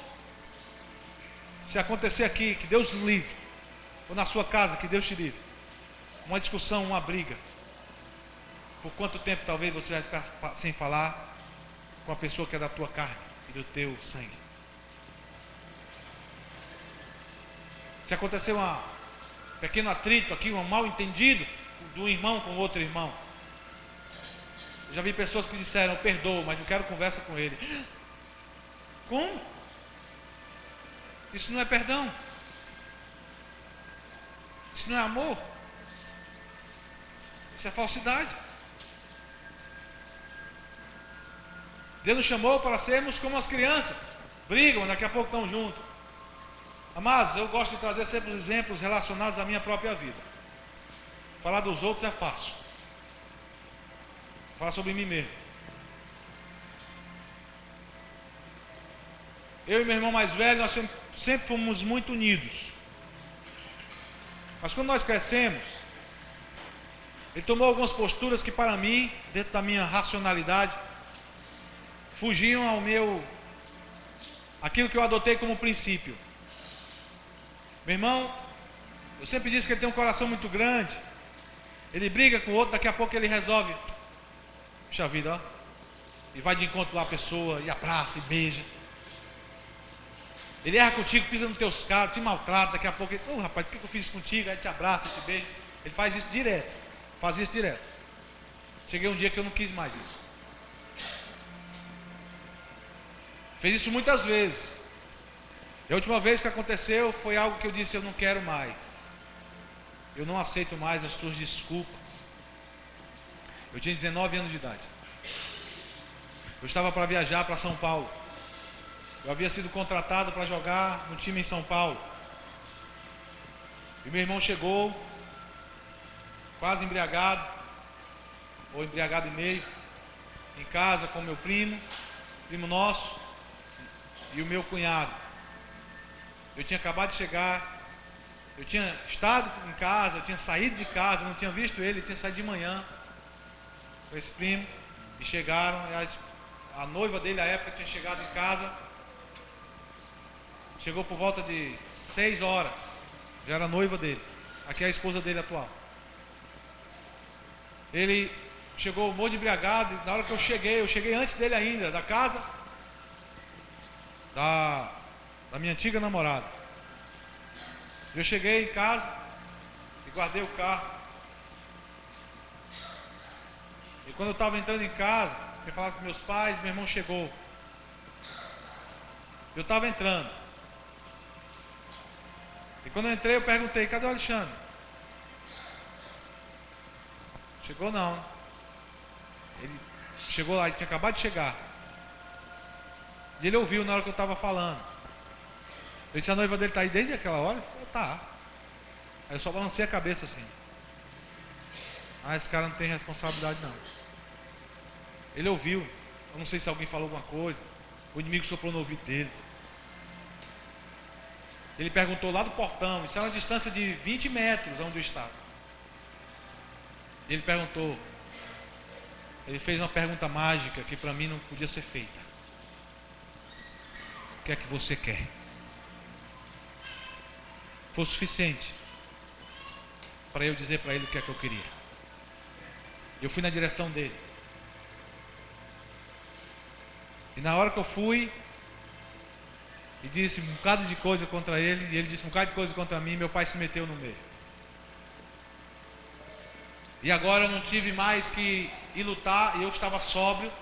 S5: Se acontecer aqui, que Deus livre, ou na sua casa, que Deus te livre, uma discussão, uma briga, por quanto tempo talvez você vai ficar sem falar com a pessoa que é da tua carne e do teu sangue? Se acontecer um pequeno atrito aqui, um mal entendido de um irmão com outro irmão, eu já vi pessoas que disseram: eu perdoo, mas não quero conversa com ele. Como? Isso não é perdão. Isso não é amor. Isso é falsidade. Deus nos chamou para sermos como as crianças. Brigam, daqui a pouco estão juntos. Amados, eu gosto de trazer sempre os exemplos relacionados à minha própria vida. Falar dos outros é fácil. Falar sobre mim mesmo. Eu e meu irmão mais velho, nós sempre fomos muito unidos. Mas quando nós crescemos, ele tomou algumas posturas que para mim, dentro da minha racionalidade, fugiam aquilo que eu adotei como princípio. Meu irmão, eu sempre disse que ele tem um coração muito grande. Ele briga com o outro, daqui a pouco ele resolve. Puxa vida, ó. E vai de encontro lá a pessoa, e abraça, e beija. Ele erra contigo, pisa nos teus calos, te maltrata, daqui a pouco ele, rapaz, por que eu fiz isso contigo? Aí te abraça, te beija. Ele faz isso direto, faz isso direto. Cheguei um dia que eu não quis mais isso. Fez isso muitas vezes. E a última vez que aconteceu foi algo que eu disse: eu não quero mais. Eu não aceito mais as tuas desculpas. Eu tinha 19 anos de idade. Eu estava para viajar para São Paulo. Eu havia sido contratado para jogar no time em São Paulo. E meu irmão chegou, quase embriagado, ou embriagado e meio, em casa com meu primo nosso, e o meu cunhado. Eu tinha acabado de chegar, eu tinha estado em casa, eu tinha saído de casa, não tinha visto ele tinha saído de manhã com esse primo, e chegaram, a noiva dele à época tinha chegado em casa, chegou por volta de 6 horas, já era noiva dele, aqui é a esposa dele atual. Ele chegou um monte de embriagado, e na hora que eu cheguei antes dele ainda, da casa da minha antiga namorada. Eu cheguei em casa e guardei o carro. E quando eu estava entrando em casa, tinha falado com meus pais, meu irmão chegou. Eu estava entrando. E quando eu entrei, eu perguntei: cadê o Alexandre? Chegou não. Ele chegou lá, ele tinha acabado de chegar. E ele ouviu na hora que eu estava falando. Eu disse: a noiva dele está aí desde aquela hora? Ele falou: tá. Aí eu só balancei a cabeça assim. Esse cara não tem responsabilidade não. Ele ouviu. Eu não sei se alguém falou alguma coisa. O inimigo soprou no ouvido dele. Ele perguntou lá do portão. Isso é uma distância de 20 metros onde eu estava. Ele perguntou. Ele fez uma pergunta mágica que para mim não podia ser feita. O que é que você quer? Foi o suficiente para eu dizer para ele o que é que eu queria. Eu fui na direção dele. E na hora que eu fui, e disse um bocado de coisa contra ele, e ele disse um bocado de coisa contra mim, e meu pai se meteu no meio. E agora eu não tive mais que ir lutar, e eu estava sóbrio,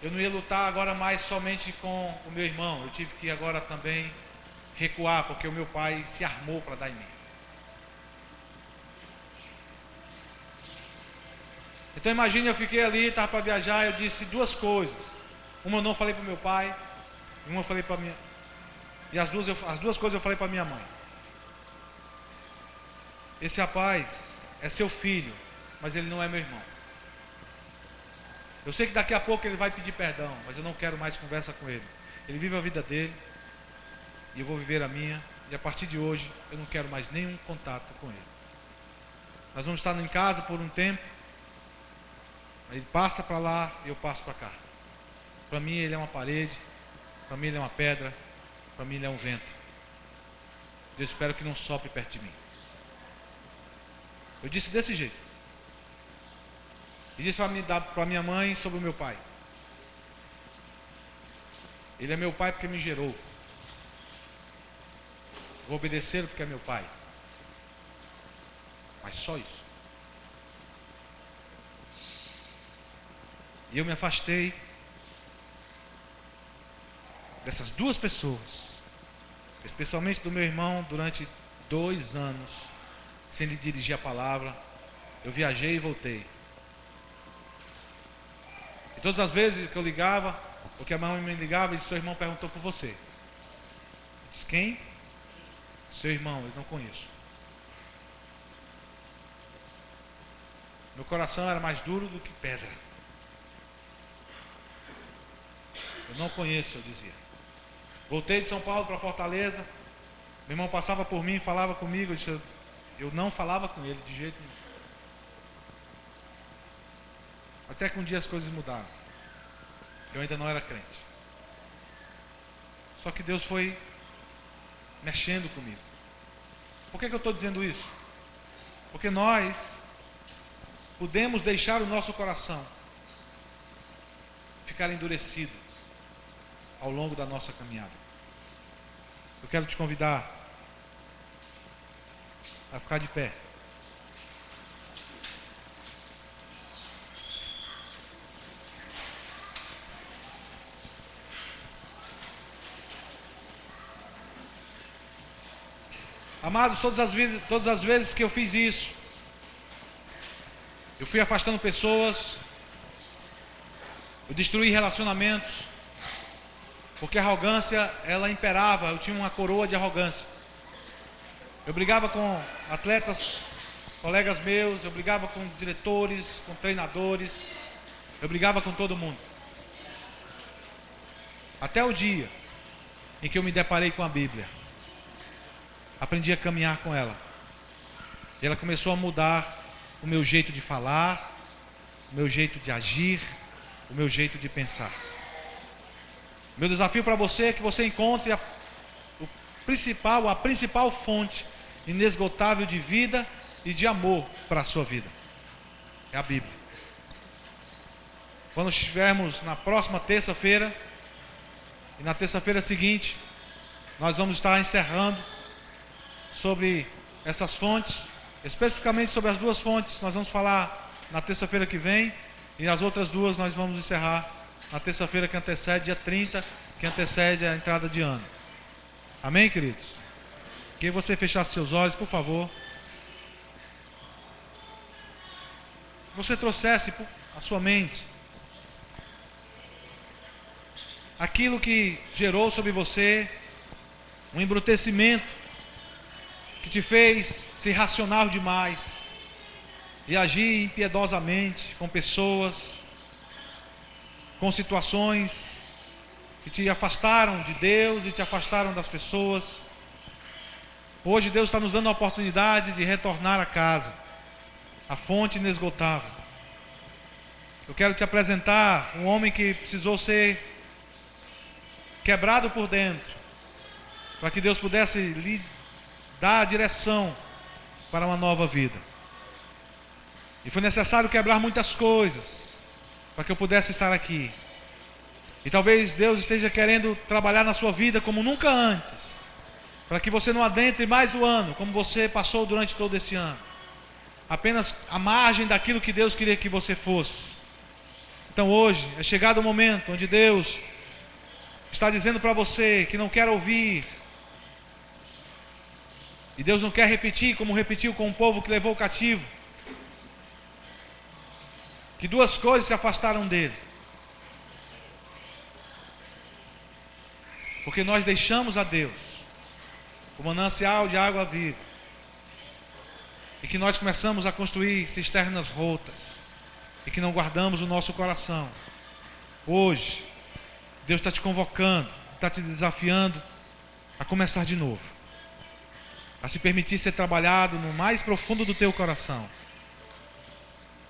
S5: eu não ia lutar agora mais somente com o meu irmão, eu tive que agora também recuar, porque o meu pai se armou para dar em mim. Então imagine, eu fiquei ali, estava para viajar, eu disse duas coisas. Uma eu não falei para o meu pai, uma eu falei para minha... E as duas coisas eu falei para minha mãe. Esse rapaz é seu filho, mas ele não é meu irmão. Eu sei que daqui a pouco ele vai pedir perdão, mas eu não quero mais conversa com ele. Ele vive a vida dele, e eu vou viver a minha, e a partir de hoje eu não quero mais nenhum contato com ele. Nós vamos estar em casa por um tempo, ele passa para lá e eu passo para cá. Para mim ele é uma parede, para mim ele é uma pedra, para mim ele é um vento. Eu espero que não sopre perto de mim. Eu disse desse jeito. E disse para minha mãe sobre o meu pai. Ele é meu pai porque me gerou. Vou obedecê-lo porque é meu pai. Mas só isso. E eu me afastei dessas duas pessoas, especialmente do meu irmão, durante 2 anos, sem lhe dirigir a palavra. Eu viajei e voltei. E todas as vezes que eu ligava, ou que a mãe me ligava, e disse: seu irmão perguntou por você. Eu disse: quem? Seu irmão, eu não conheço. Meu coração era mais duro do que pedra. Eu não conheço, eu dizia. Voltei de São Paulo para Fortaleza. Meu irmão passava por mim, falava comigo. Eu não falava com ele de jeito nenhum. Até que um dia as coisas mudaram. Eu ainda não era crente. Só que Deus foi mexendo comigo. Por que eu estou dizendo isso? Porque nós podemos deixar o nosso coração ficar endurecido ao longo da nossa caminhada. Eu quero te convidar a ficar de pé. Amados, todas as vezes que eu fiz isso, eu fui afastando pessoas, eu destruí relacionamentos, porque a arrogância, ela imperava. Eu tinha uma coroa de arrogância. Eu brigava com atletas, colegas meus, eu brigava com diretores, com treinadores, eu brigava com todo mundo. Até o dia em que eu me deparei com a Bíblia. Aprendi a caminhar com ela. E ela começou a mudar o meu jeito de falar, o meu jeito de agir, o meu jeito de pensar. Meu desafio para você é que você encontre a principal fonte inesgotável de vida e de amor para a sua vida. É a Bíblia. Quando estivermos na próxima terça-feira e na terça-feira seguinte, nós vamos estar encerrando sobre essas fontes, especificamente sobre as 2 fontes. Nós vamos falar na terça-feira que vem, e as outras 2 nós vamos encerrar na terça-feira que antecede, dia 30, que antecede a entrada de ano. Amém, queridos? Que você fechasse seus olhos, por favor. Você trouxesse à sua mente aquilo que gerou sobre você um embrutecimento, que te fez ser racional demais e agir impiedosamente com pessoas, com situações que te afastaram de Deus e te afastaram das pessoas. Hoje Deus está nos dando a oportunidade de retornar a casa, a fonte inesgotável. Eu quero te apresentar um homem que precisou ser quebrado por dentro, para que Deus pudesse lhe dar a direção para uma nova vida. E foi necessário quebrar muitas coisas para que eu pudesse estar aqui. E talvez Deus esteja querendo trabalhar na sua vida como nunca antes, para que você não adentre mais o ano como você passou durante todo esse ano, apenas à margem daquilo que Deus queria que você fosse. Então hoje é chegado o momento onde Deus está dizendo para você que não quer ouvir, e Deus não quer repetir como repetiu com o povo que levou o cativo, que duas coisas se afastaram dele, porque nós deixamos a Deus, o manancial de água viva, e que nós começamos a construir cisternas rotas, e que não guardamos o nosso coração. Hoje Deus está te convocando, está te desafiando a começar de novo, a se permitir ser trabalhado no mais profundo do teu coração.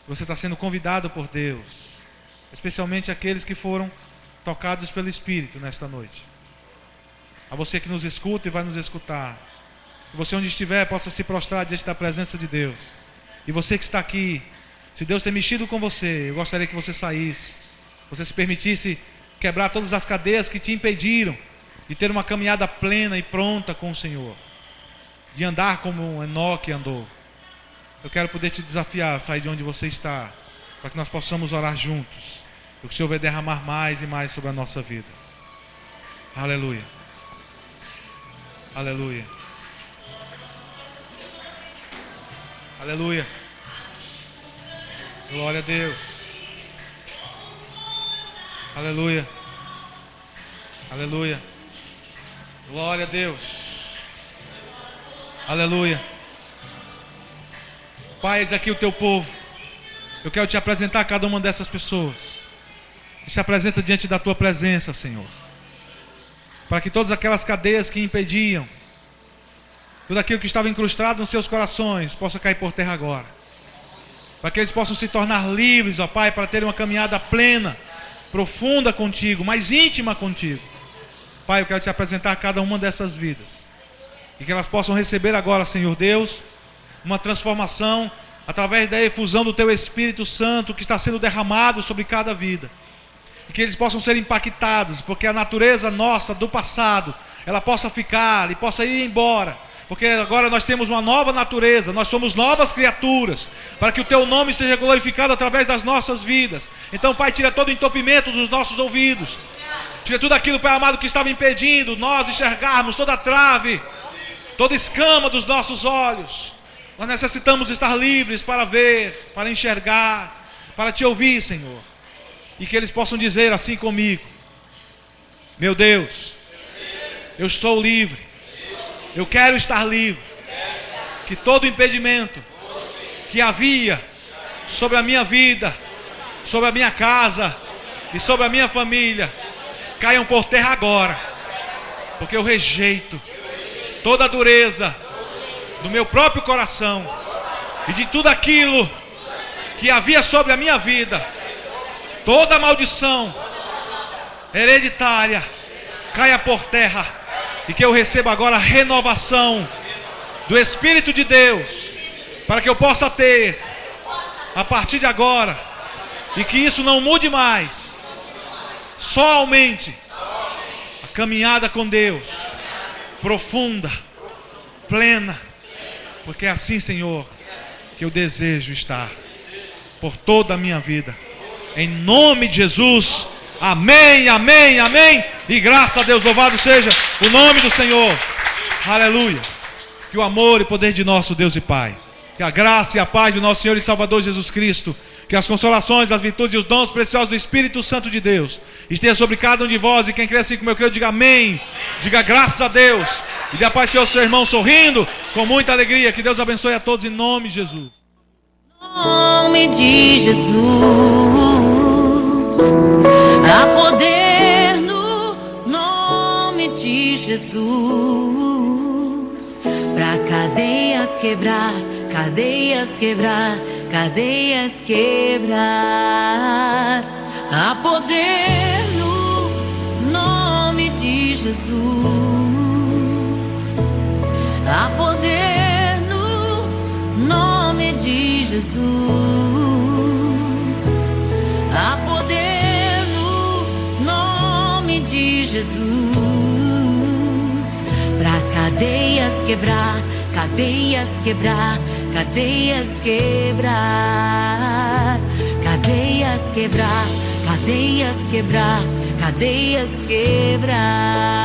S5: Você está sendo convidado por Deus, especialmente aqueles que foram tocados pelo Espírito nesta noite. A você que nos escuta e vai nos escutar, que você onde estiver possa se prostrar diante da presença de Deus. E você que está aqui, se Deus tem mexido com você, eu gostaria que você saísse, você se permitisse quebrar todas as cadeias que te impediram de ter uma caminhada plena e pronta com o Senhor, de andar como Enoque andou. Eu quero poder te desafiar a sair de onde você está, para que nós possamos orar juntos, porque o Senhor vai derramar mais e mais sobre a nossa vida. Aleluia. Aleluia. Aleluia. Glória a Deus. Aleluia. Aleluia. Glória a Deus. Aleluia. Pai, eis aqui o teu povo. Eu quero te apresentar a cada uma dessas pessoas. Que se apresenta diante da tua presença, Senhor. Para que todas aquelas cadeias que impediam, tudo aquilo que estava incrustado nos seus corações, possa cair por terra agora. Para que eles possam se tornar livres, ó Pai, para terem uma caminhada plena, profunda contigo, mais íntima contigo. Pai, eu quero te apresentar a cada uma dessas vidas. E que elas possam receber agora, Senhor Deus, uma transformação através da efusão do teu Espírito Santo que está sendo derramado sobre cada vida. E que eles possam ser impactados, porque a natureza nossa do passado, ela possa ficar e possa ir embora. Porque agora nós temos uma nova natureza, nós somos novas criaturas, para que o teu nome seja glorificado através das nossas vidas. Então, Pai, tira todo o entupimento dos nossos ouvidos, tira tudo aquilo, Pai amado, que estava impedindo nós enxergarmos, toda a trave, toda escama dos nossos olhos. Nós necessitamos estar livres para ver, para enxergar, para te ouvir, Senhor. E que eles possam dizer assim comigo: meu Deus, eu estou livre, eu quero estar livre. Que todo impedimento que havia sobre a minha vida, sobre a minha casa e sobre a minha família, caiam por terra agora. Porque eu rejeito toda a dureza do meu próprio coração e de tudo aquilo que havia sobre a minha vida. Toda a maldição hereditária caia por terra. E que eu receba agora a renovação do Espírito de Deus, para que eu possa ter, a partir de agora, e que isso não mude mais, só aumente a caminhada com Deus, profunda, plena, porque é assim, Senhor, que eu desejo estar por toda a minha vida. Em nome de Jesus. Amém, amém, amém. E graças a Deus, louvado seja o nome do Senhor. Aleluia. Que o amor e poder de nosso Deus e Pai, que a graça e a paz do nosso Senhor e Salvador Jesus Cristo, que as consolações, as virtudes e os dons preciosos do Espírito Santo de Deus esteja sobre cada um de vós. E quem crê assim como eu creio, diga amém. Diga graças a Deus. E dê a paz ao seu irmão sorrindo com muita alegria. Que Deus abençoe a todos em nome de Jesus.
S6: Nome de Jesus, há poder no nome de Jesus, pra cadeias quebrar, cadeias quebrar, cadeias quebrar. Há poder no nome de Jesus, há poder no nome de Jesus, há poder no nome Jesus. Pra cadeias quebrar, cadeias quebrar, cadeias quebrar, cadeias quebrar, cadeias quebrar, cadeias quebrar.